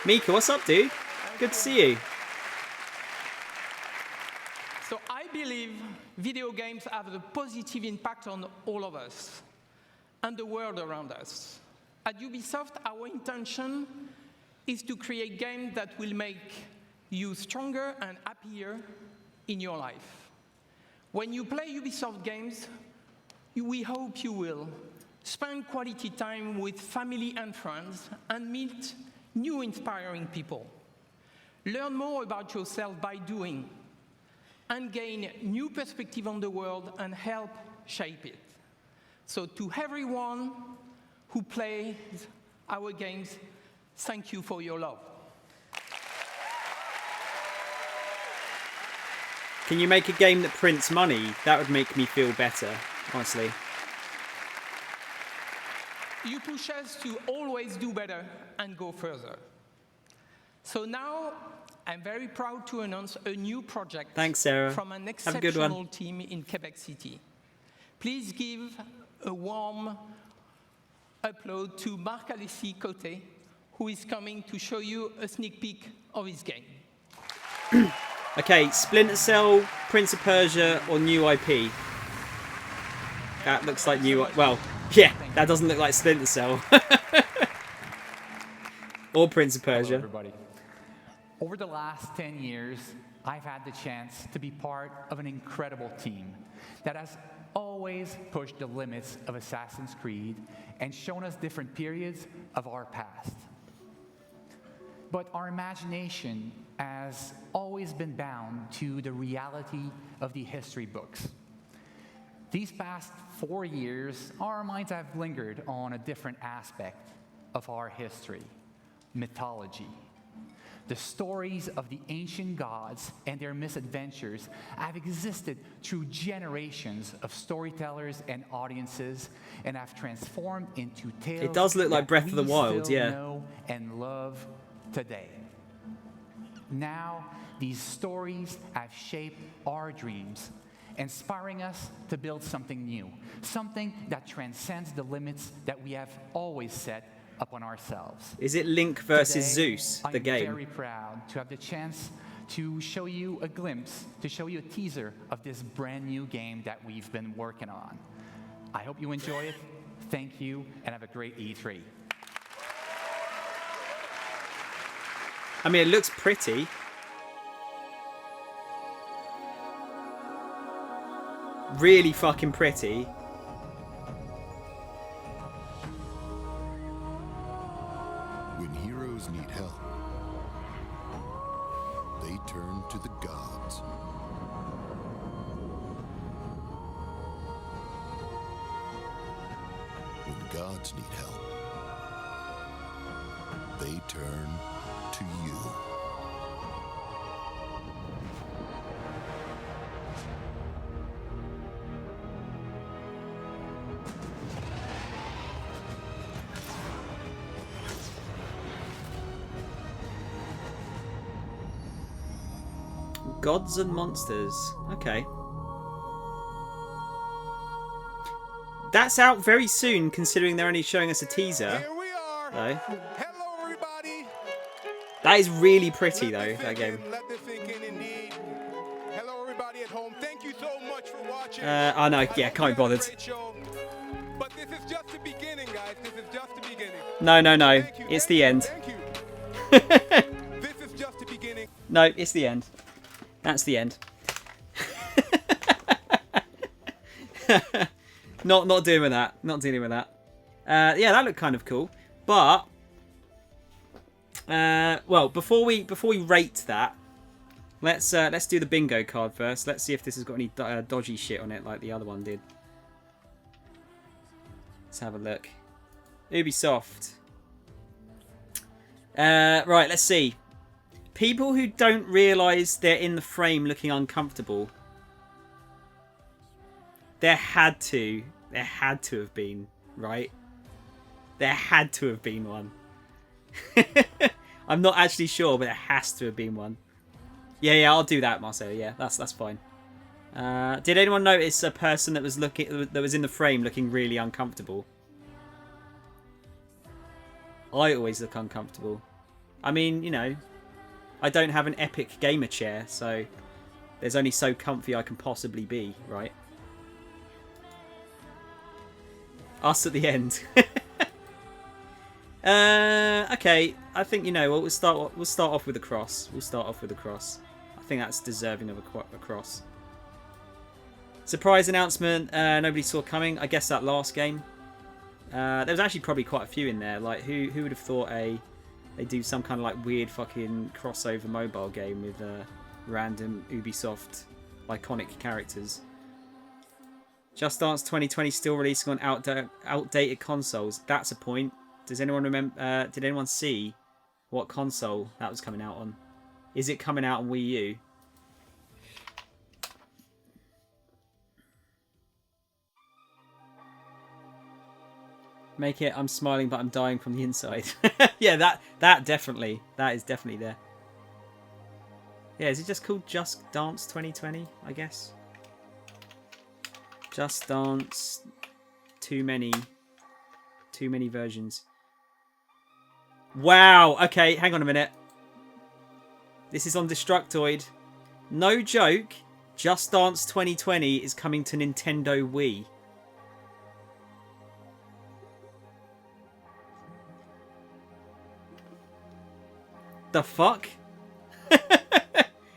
Mika, what's up, dude? Good to see you. So I believe video games have a positive impact on all of us and the world around us. At Ubisoft, our intention is to create games that will make you stronger and happier in your life. When you play Ubisoft games, we hope you will spend quality time with family and friends and meet new inspiring people. Learn more about yourself by doing and gain new perspective on the world and help shape it. So to everyone who plays our games, thank you for your love. Can you make a game that prints money? That would make me feel better, honestly. You push us to always do better and go further. So now, I'm very proud to announce a new project. Thanks, Sarah. From an Have a good one. exceptional team in Quebec City. Please give a warm upload to Marc-Alexis Côté, who is coming to show you a sneak peek of his game. Okay, Splinter Cell, Prince of Persia, or new IP? That looks like new... Well, yeah, that doesn't look like Splinter Cell. Or Prince of Persia. Hello, everybody. Over the last 10 years, I've had the chance to be part of an incredible team that has always pushed the limits of Assassin's Creed and shown us different periods of our past. But our imagination has always been bound to the reality of the history books. These past 4 years, our minds have lingered on a different aspect of our history: mythology. The stories of the ancient gods and their misadventures have existed through generations of storytellers and audiences and have transformed into tales. It does look like Breath of the Wild, still yeah. know and love today. Now, these stories have shaped our dreams, inspiring us to build something new, something that transcends the limits that we have always set upon ourselves. Is it Link versus Today, Zeus, the I'm game? very proud to have the chance to show you a glimpse, to show you a teaser of this brand new game that we've been working on. I hope you enjoy it. Thank you, and have a great E3. I mean, it looks pretty. Really fucking pretty. When heroes need help, they turn to the gods. When gods need help, they turn to you. Gods and monsters. Okay. That's out very soon, considering they're only showing us a teaser. Here we are. Hello, everybody. That is really pretty, though, that game. Let this sink in indeed. Hello, everybody at home. Thank you so much for watching. I know. Yeah, can't be bothered. But this is just the beginning, guys. This is just the beginning. No, no, no. It's the end. Thank you. This is just the beginning. No, it's the end. That's the end. Not doing with that. Not dealing with that. Yeah, that looked kind of cool. But well, before we rate that, let's do the bingo card first. Let's see if this has got any dodgy shit on it like the other one did. Let's have a look. Ubisoft. Right, let's see. People who don't realise they're in the frame looking uncomfortable. There had to have been, right? There had to have been one. I'm not actually sure, but there has to have been one. Yeah, I'll do that, Marcel. Yeah, that's fine. Did anyone notice a person that was in the frame looking really uncomfortable? I always look uncomfortable. I mean, you know, I don't have an epic gamer chair, so there's only so comfy I can possibly be, right? Us at the end. Okay, I think, you know, we'll start off with a cross. We'll start off with a cross. I think that's deserving of a cross. Surprise announcement, nobody saw coming. I guess that last game. There was actually probably quite a few in there. Like, who would have thought they do some kind of like weird fucking crossover mobile game with random Ubisoft iconic characters. Just Dance 2020 still releasing on outdated consoles. That's a point. Does anyone remember? Did anyone see what console that was coming out on? Is it coming out on Wii U? Make it. I'm smiling, but I'm dying from the inside. Yeah, that definitely. That is definitely there. Yeah, is it just called Just Dance 2020? I guess. Just Dance. Too many versions. Wow. Okay, hang on a minute. This is on Destructoid. No joke. Just Dance 2020 is coming to Nintendo Wii. The fuck?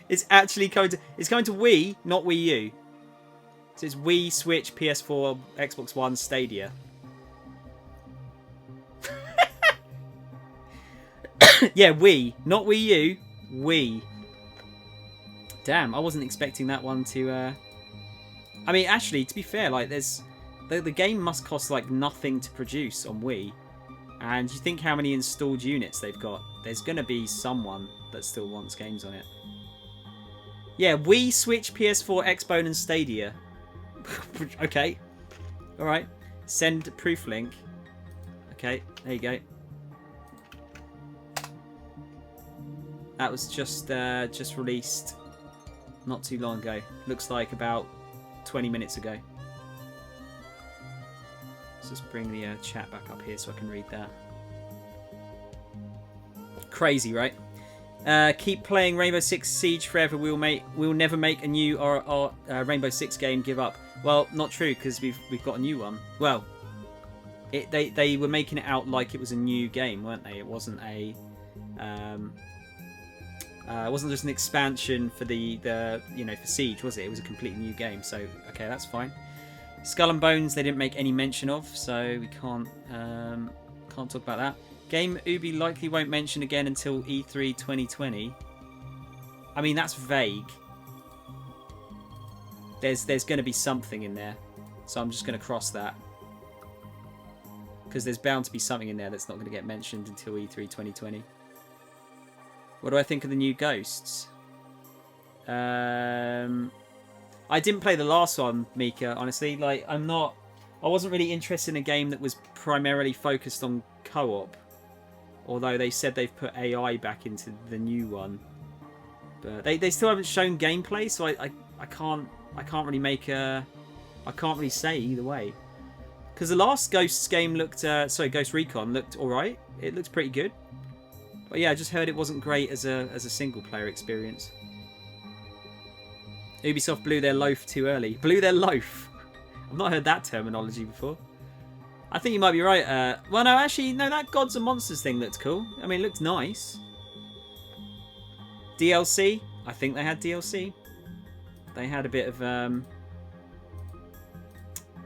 It's actually coming to... It's coming to Wii, not Wii U. So it's Wii, Switch, PS4, Xbox One, Stadia. Yeah, Wii. Not Wii U. Wii. Damn, I wasn't expecting that one to... I mean, actually, to be fair, like, there's... The game must cost, like, nothing to produce on Wii. And you think how many installed units they've got. There's going to be someone that still wants games on it. Yeah, Wii, Switch, PS4, Xbone, and Stadia. Okay. Alright. Send proof link. Okay, there you go. That was just released not too long ago. Looks like about 20 minutes ago. Let's just bring the chat back up here so I can read that. Crazy, right? Keep playing Rainbow Six Siege forever. We'll never make a new Rainbow Six game. Give up. Well, not true, because we've got a new one. Well, they were making it out like it was a new game, weren't they? It wasn't a it wasn't just an expansion for the for Siege, was it? It was a completely new game. So okay, that's fine. Skull and Bones they didn't make any mention of, so we can't talk about that. Game Ubi likely won't mention again until E3 2020. I mean, that's vague. There's going to be something in there, so I'm just going to cross that. Because there's bound to be something in there that's not going to get mentioned until E3 2020. What do I think of the new Ghosts? I didn't play the last one, Mika, honestly. Like, I wasn't really interested in a game that was primarily focused on co-op. Although they said they've put AI back into the new one. But they still haven't shown gameplay, so I can't really make a... I can't really say either way. Because the last Ghosts game looked... Ghost Recon looked alright. It looked pretty good. But yeah, I just heard it wasn't great as a single player experience. Ubisoft blew their loaf too early. Blew their loaf? I've not heard that terminology before. I think you might be right. Well, no, actually, no, that Gods and Monsters thing looked cool. I mean, it looked nice. DLC? I think they had DLC. They had a bit of...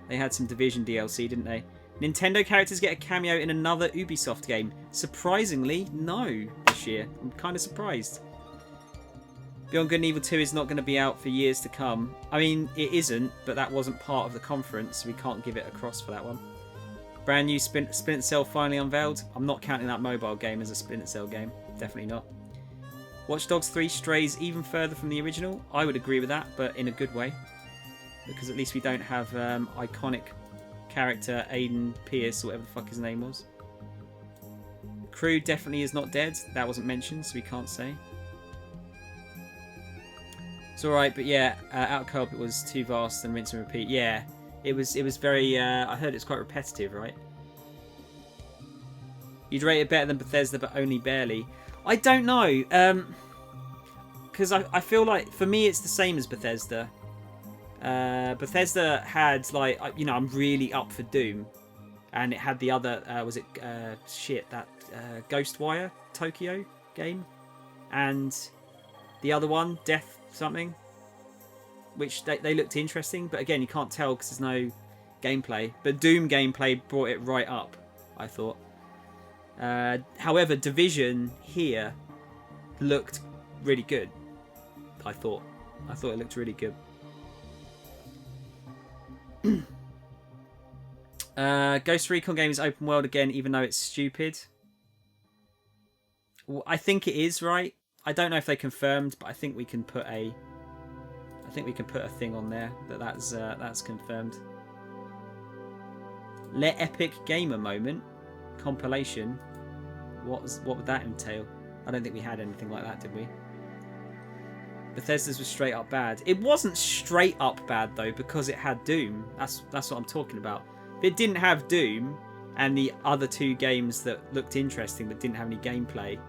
They had some Division DLC, didn't they? Nintendo characters get a cameo in another Ubisoft game. Surprisingly, no, this year. I'm kind of surprised. Beyond Good and Evil 2 is not going to be out for years to come. I mean, it isn't, but that wasn't part of the conference, so we can't give it a cross for that one. Brand new Splinter Cell finally unveiled. I'm not counting that mobile game as a Splinter Cell game. Definitely not. Watch Dogs 3 strays even further from the original. I would agree with that, but in a good way. Because at least we don't have iconic character Aiden Pierce, or whatever the fuck his name was. Crew definitely is not dead. That wasn't mentioned, so we can't say. It's alright, but yeah, out of co-op it was too vast and rinse and repeat. Yeah, it was very... I heard it's quite repetitive, right? You'd rate it better than Bethesda, but only barely. I don't know. Because I feel like, for me, it's the same as Bethesda. Bethesda had, like, I'm really up for Doom. And it had the other, that Ghostwire Tokyo game. And the other one, Death something. Which they looked interesting, but again, you can't tell because there's no gameplay. But Doom gameplay brought it right up, I thought. However, Division here looked really good, I thought. I thought it looked really good. Ghost Recon game is open world again, even though it's stupid. Well, I think it is, right? I don't know if they confirmed, but I think we can put a thing on there that's confirmed. Let Epic Gamer moment compilation. What would that entail? I don't think we had anything like that, did we? Bethesda's was straight up bad. It wasn't straight up bad though, because it had Doom. That's what I'm talking about. If it didn't have Doom and the other two games that looked interesting but didn't have any gameplay,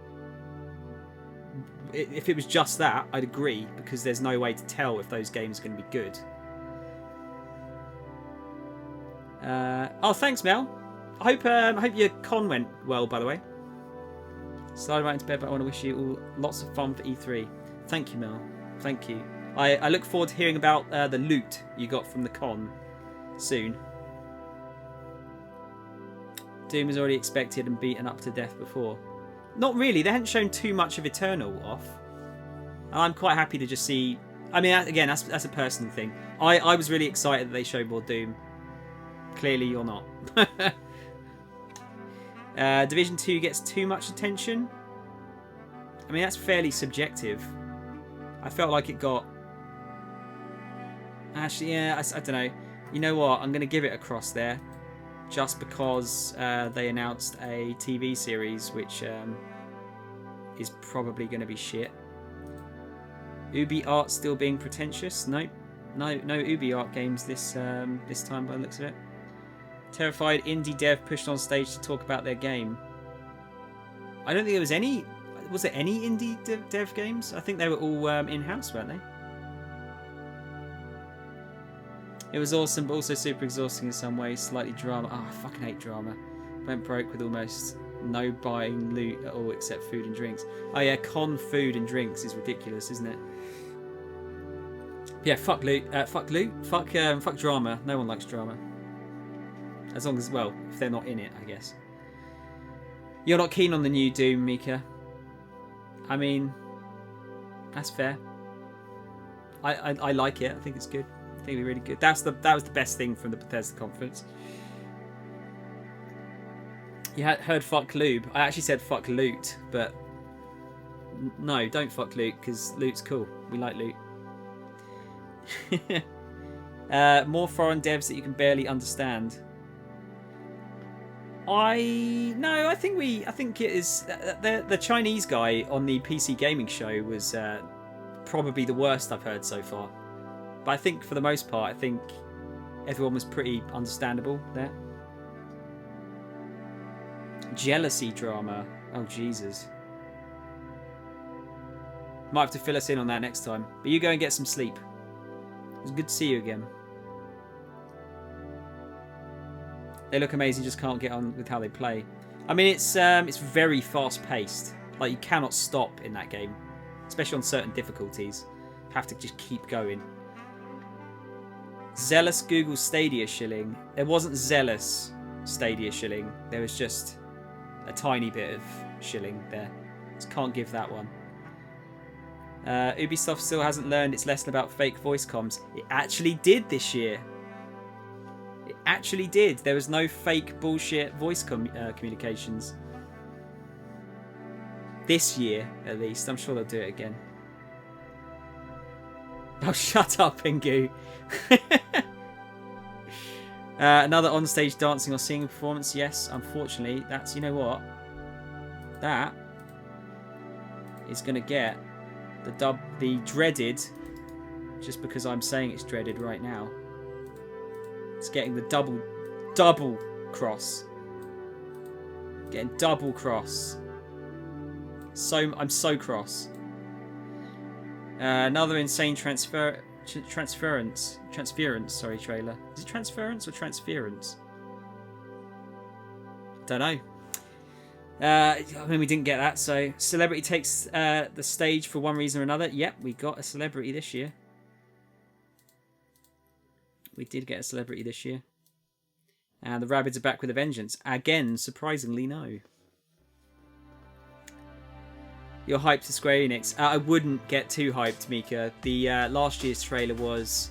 if it was just that, I'd agree, because there's no way to tell if those games are going to be good. Oh, thanks, Mel. I hope your con went well, by the way. Slide right into bed, but I want to wish you all lots of fun for E3. Thank you, Mel. Thank you. I look forward to hearing about the loot you got from the con soon. Doom was already expected and beaten up to death before. Not really. They hadn't shown too much of Eternal off. And I'm quite happy to just see... I mean, again, that's a personal thing. I was really excited that they showed more Doom. Clearly, you're not. Division 2 gets too much attention. I mean, that's fairly subjective. I felt like it got... Actually, yeah, I don't know. You know what? I'm going to give it a cross there. Just because they announced a TV series, which is probably going to be shit. Ubi Art still being pretentious? Nope. No Ubi Art games this time by the looks of it. Terrified indie dev pushed on stage to talk about their game. I don't think there was any... Was there any indie dev games? I think they were all in-house, weren't they? It was awesome, but also super exhausting in some ways. Slightly drama. Oh, I fucking hate drama. Went broke with almost no buying loot at all except food and drinks. Oh yeah, con food and drinks is ridiculous, isn't it? Yeah, fuck loot. Fuck loot. Fuck drama. No one likes drama. As long as, well, if they're not in it, I guess. You're not keen on the new Doom, Mika. I mean, that's fair. I like it. I think it's good. I think it'll be really good. That was the best thing from the Bethesda conference. You heard fuck lube. I actually said fuck loot, but no, don't fuck loot because loot's cool. We like loot. More foreign devs that you can barely understand. I think it is the Chinese guy on the PC gaming show was probably the worst I've heard so far. But I think for the most part, I think everyone was pretty understandable there. Jealousy drama. Oh, Jesus. Might have to fill us in on that next time. But you go and get some sleep. It was good to see you again. They look amazing, just can't get on with how they play. I mean, it's very fast-paced. Like, you cannot stop in that game. Especially on certain difficulties. You have to just keep going. Zealous Google Stadia shilling. There wasn't zealous Stadia shilling. There was just a tiny bit of shilling there. Just can't give that one. Ubisoft still hasn't learned its lesson about fake voice comms. It actually did this year. It actually did. There was no fake bullshit voice communications. This year, at least. I'm sure they'll do it again. Oh, shut up, Pingu. Another on-stage dancing or singing performance. Yes, unfortunately, that's, you know what? That is going to get the dreaded, just because I'm saying it's dreaded right now. It's getting the double cross. Getting double cross. I'm so cross. Another insane transference. Sorry, trailer. Is it transference or transference? Don't know. I mean, we didn't get that. So, celebrity takes the stage for one reason or another. Yep, we got a celebrity this year. We did get a celebrity this year. And the Rabbids are back with a vengeance. Again, surprisingly, no. You're hyped to Square Enix. I wouldn't get too hyped, Mika. The last year's trailer was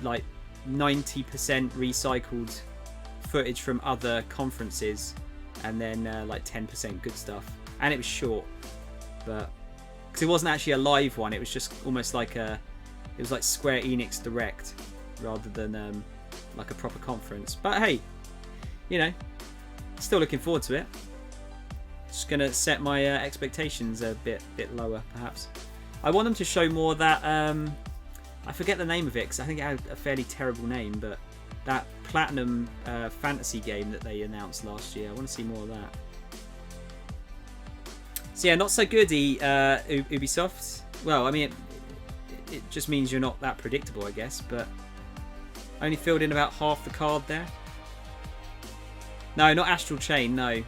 like 90% recycled footage from other conferences, and then like 10% good stuff. And it was short, but because it wasn't actually a live one, it was just almost like it was like Square Enix Direct rather than like a proper conference. But hey, you know, still looking forward to it. Just gonna set my expectations a bit lower, perhaps. I want them to show more of that. I forget the name of it because I think it had a fairly terrible name, but that Platinum fantasy game that they announced last year. I want to see more of that. So yeah, not so good, Ubisoft. Well, I mean, it just means you're not that predictable, I guess, but only filled in about half the card there. No, not Astral Chain, no.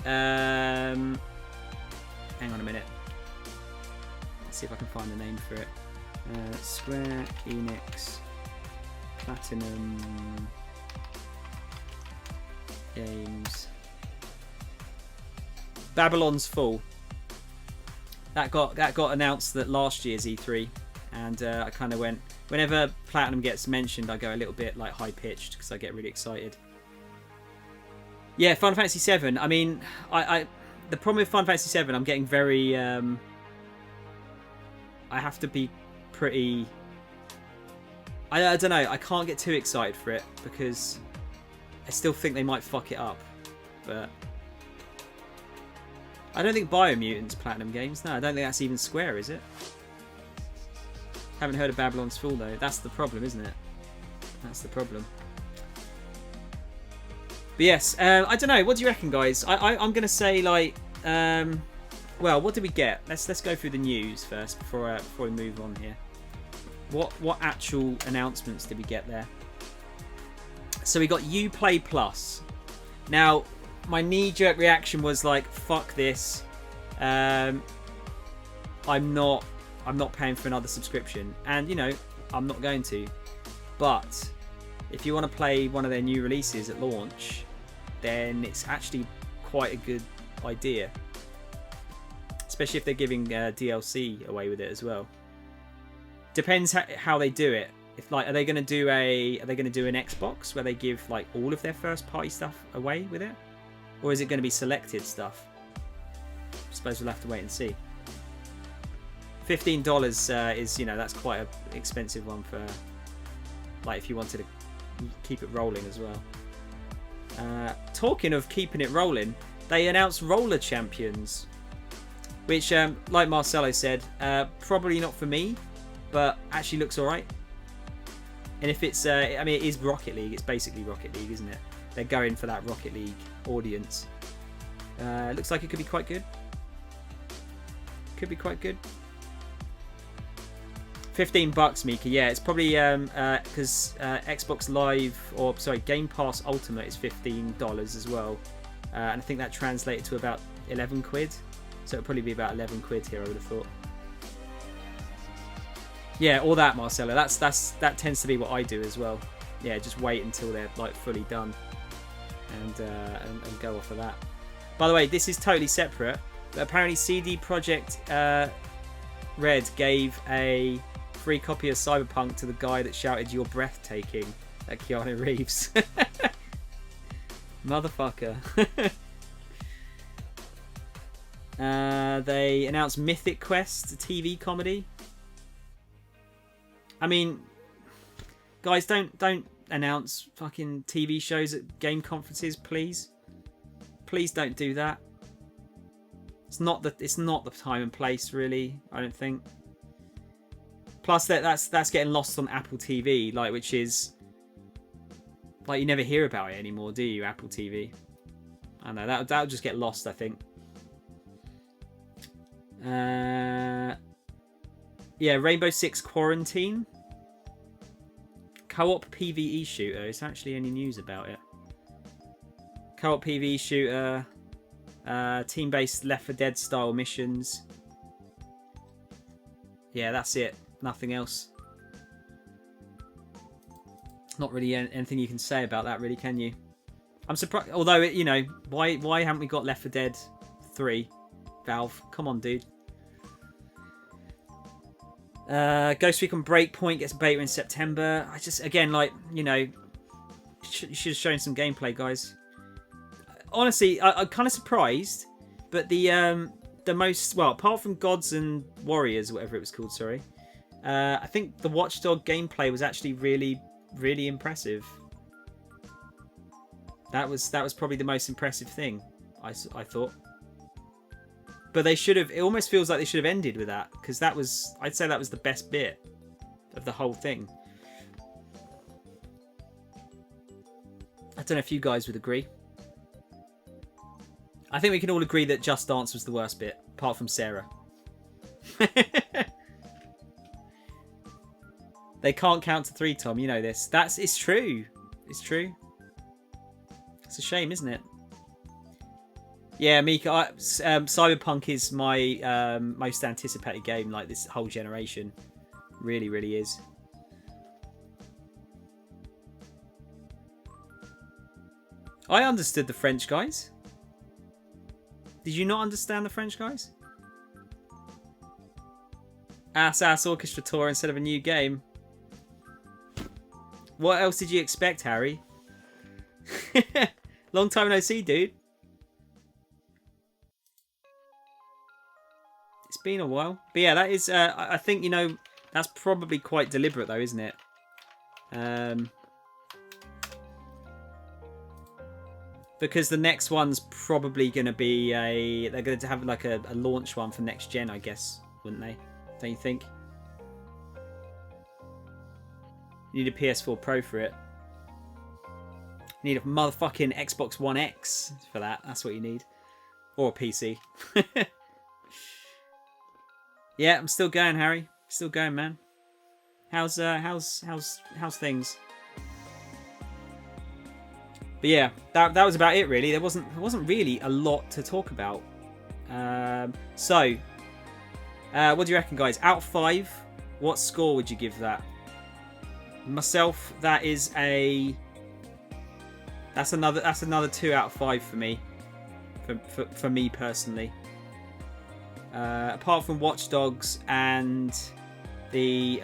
Hang on a minute. Let's see if I can find the name for it. Square Enix Platinum Games. Babylon's Fall. That got announced at last year's E3, and I kind of went. Whenever Platinum gets mentioned, I go a little bit like high pitched because I get really excited. Yeah, Final Fantasy VII. I mean, the problem with Final Fantasy VII, I'm getting very. I have to be pretty. I don't know. I can't get too excited for it because I still think they might fuck it up, but. I don't think Biomutant's Platinum Games. No, I don't think that's even Square, is it? Haven't heard of Babylon's Fall, though. That's the problem, isn't it? That's the problem. But yes, I don't know. What do you reckon, guys? I'm going to say, like... well, what did we get? Let's go through the news first before we move on here. What actual announcements did we get there? So we got Uplay Plus. Now... my knee-jerk reaction was like, fuck this. I'm not paying for another subscription. And, you know, I'm not going to. But if you want to play one of their new releases at launch, then it's actually quite a good idea. Especially if they're giving DLC away with it as well. Depends how they do it. If like, are they going to do an Xbox where they give like all of their first-party stuff away with it? Or is it going to be selected stuff? I suppose we'll have to wait and see. $15 is, you know, that's quite an expensive one for, like, if you wanted to keep it rolling as well. Talking of keeping it rolling, they announced Roller Champions, which, like Marcelo said, probably not for me, but actually looks alright. And if it's, I mean, it is Rocket League. It's basically Rocket League, isn't it? They're going for that Rocket League audience. Looks like it could be quite good. Could be quite good. $15, Mika. Yeah, it's probably because Xbox Live, or sorry, Game Pass Ultimate is $15 as well, and I think that translated to about 11 quid. So it'll probably be about 11 quid here, I would have thought. Yeah, all that, Marcelo. That tends to be what I do as well. Yeah, just wait until they're like fully done. And go off of that. By the way, this is totally separate, but apparently CD Projekt Red gave a free copy of Cyberpunk to the guy that shouted "You're breathtaking" at Keanu Reeves. Motherfucker. They announced Mythic Quest, a TV comedy. I mean, guys, don't announce fucking TV shows at game conferences, please. Please don't do that. It's not the time and place, really. I don't think. Plus, that's getting lost on Apple TV, like, which is like, you never hear about it anymore, do you? Apple TV. I don't know, that'll just get lost, I think. Yeah, Rainbow Six Quarantine. Co-op PvE shooter. It's actually any news about it. Co-op PvE shooter. Team-based Left 4 Dead style missions. Yeah, that's it. Nothing else. Not really anything you can say about that, really, can you? I'm surprised. Although, you know, why haven't we got Left 4 Dead 3? Valve, come on, dude. Ghost Recon Breakpoint gets beta in September. I just, again, like, you know, you should have shown some gameplay, guys. Honestly, I'm kind of surprised, but the most, well, apart from Gods and Warriors, whatever it was called, sorry, I think the Watchdog gameplay was actually really, really impressive. That was probably the most impressive thing, I thought. But they should have, it almost feels like they should have ended with that, because that was, I'd say that was the best bit of the whole thing. I don't know if you guys would agree. I think we can all agree that Just Dance was the worst bit, apart from Sarah. They can't count to 3, Tom, you know this. It's true. It's true. It's a shame, isn't it? Yeah, Mika, Cyberpunk is my most anticipated game, like, this whole generation. Really, really is. I understood the French guys. Did you not understand the French guys? Ass Orchestra Tour instead of a new game. What else did you expect, Harry? Long time no see, dude. It's been a while. But yeah, that is, I think, you know, that's probably quite deliberate though, isn't it? Because the next one's probably going to be they're going to have like a launch one for next gen, I guess, wouldn't they? Don't you think? You need a PS4 Pro for it. You need a motherfucking Xbox One X for that. That's what you need. Or a PC. Yeah, I'm still going, Harry. Still going, man. How's things? But yeah, that was about it really. There wasn't really a lot to talk about. So, what do you reckon, guys? Out of 5, what score would you give that? Myself, that's another 2 out of 5 for me. For me personally. Apart from Watch Dogs and the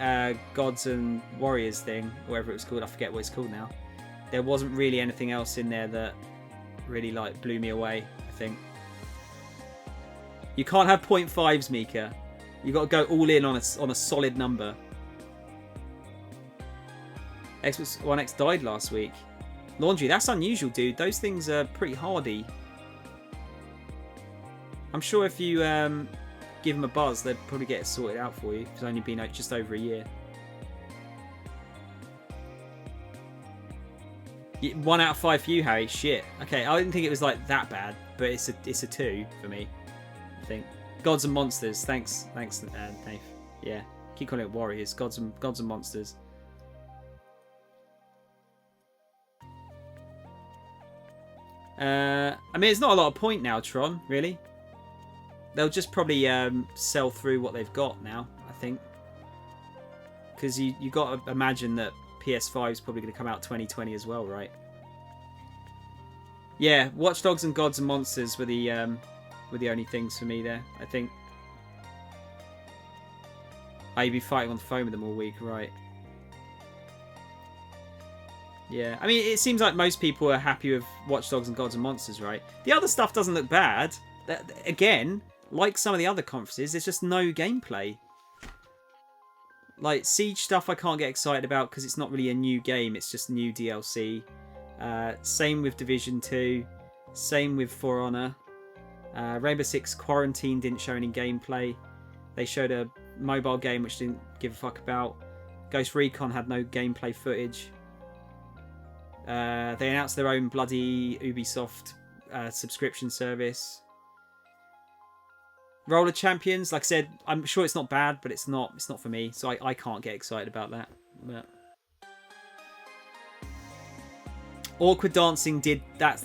Gods and Warriors thing, whatever it was called, I forget what it's called now. There wasn't really anything else in there that really like blew me away, I think. You can't have 0.5s, Mika. You got to go all in on a solid number. Xbox One X died last week. Laundry, that's unusual, dude. Those things are pretty hardy. I'm sure if you give them a buzz, they'd probably get it sorted out for you. It's only been just over a year. 1 out of 5 for you, Harry. Shit. Okay, I didn't think it was like that bad, but it's a 2 for me, I think. Gods and Monsters. Thanks, Dave. Yeah, keep calling it Warriors. Gods and Monsters. I mean, it's not a lot of point now, Tron. Really. They'll just probably sell through what they've got now, I think. Because you got to imagine that PS5 is probably going to come out 2020 as well, right? Yeah, Watch Dogs and Gods and Monsters were the only things for me there, I think. You'd be fighting on the phone with them all week, right? Yeah, I mean, it seems like most people are happy with Watch Dogs and Gods and Monsters, right? The other stuff doesn't look bad. Again, like some of the other conferences, there's just no gameplay. Like, Siege stuff I can't get excited about because it's not really a new game, it's just new DLC. Same with Division 2. Same with For Honor. Rainbow Six Quarantine didn't show any gameplay. They showed a mobile game which didn't give a fuck about. Ghost Recon had no gameplay footage. They announced their own bloody Ubisoft subscription service. Roller Champions, like I said, I'm sure it's not bad, but it's not for me, so I can't get excited about that. But Awkward Dancing did that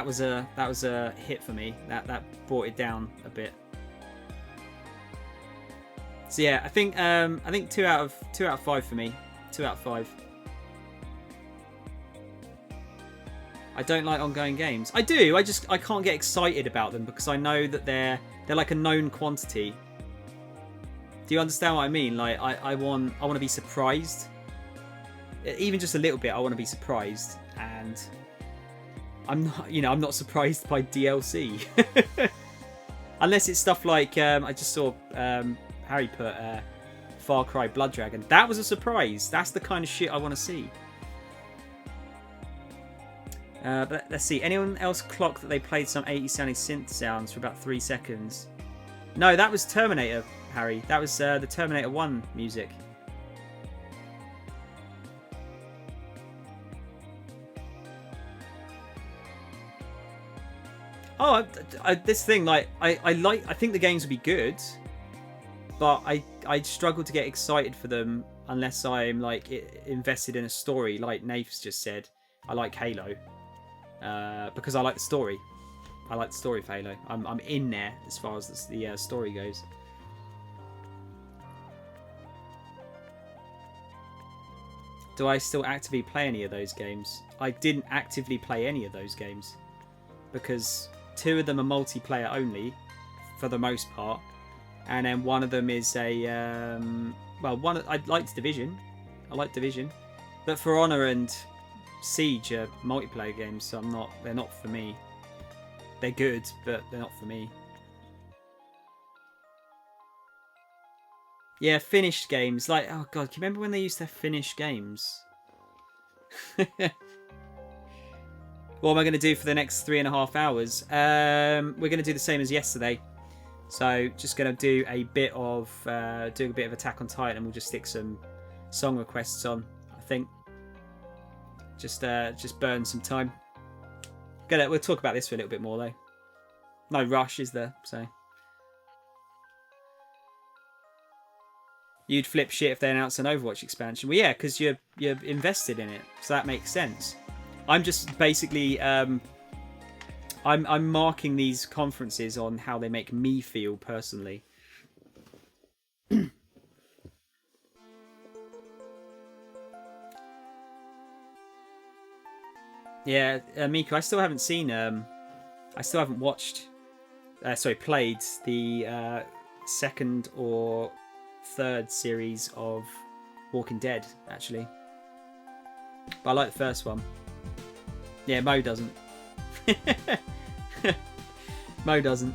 was a hit for me. That brought it down a bit. So yeah, I think 2 out of 5 for me. 2 out of 5. I don't like ongoing games. I do. I can't get excited about them because I know that they're like a known quantity. Do you understand what I mean? Like I want to be surprised. Even just a little bit, I want to be surprised, and I'm not surprised by DLC. Unless it's stuff like I just saw Harry put Far Cry Blood Dragon. That was a surprise. That's the kind of shit I want to see. But let's see. Anyone else clock that they played some 80s sounding synth sounds for about 3 seconds? No, that was Terminator, Harry. That was the Terminator 1 music. Oh, this thing, like, I think the games would be good, but I struggle to get excited for them unless I'm like invested in a story. Like Nath's just said, I like Halo. Because I like the story. I like the story of Halo. I'm in there as far as the story goes. Do I still actively play any of those games? I didn't actively play any of those games because 2 of them are multiplayer only for the most part, and then one of them is a I liked Division. I like Division, but For Honor and Siege are multiplayer games, so they're not for me. They're good, but they're not for me. Yeah, finished games. Like, oh god, can you remember when they used to have finished games? What am I going to do for the next 3.5 hours? We're going to do the same as yesterday. So, just going to do a bit of Attack on Titan, and we'll just stick some song requests on, I think. Just burn some time. We'll talk about this for a little bit more though. No rush, is there? So you'd flip shit if they announced an Overwatch expansion. Well, yeah, because you're invested in it, so that makes sense. I'm just basically I'm marking these conferences on how they make me feel personally. Yeah, Miku, I still haven't seen. I still haven't watched. Played the 2nd or 3rd series of Walking Dead, actually. But I like the first one. Yeah, Mo doesn't. Mo doesn't.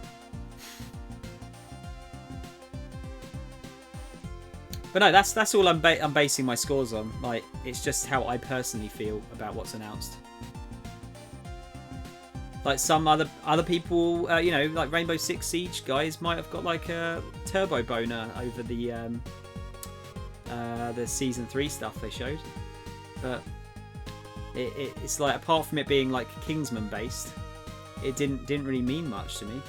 But no, that's all I'm basing my scores on. Like, it's just how I personally feel about what's announced. Like some other people, like Rainbow Six Siege guys might have got like a turbo boner over the season 3 stuff they showed, but it's like, apart from it being like Kingsman based, it didn't really mean much to me.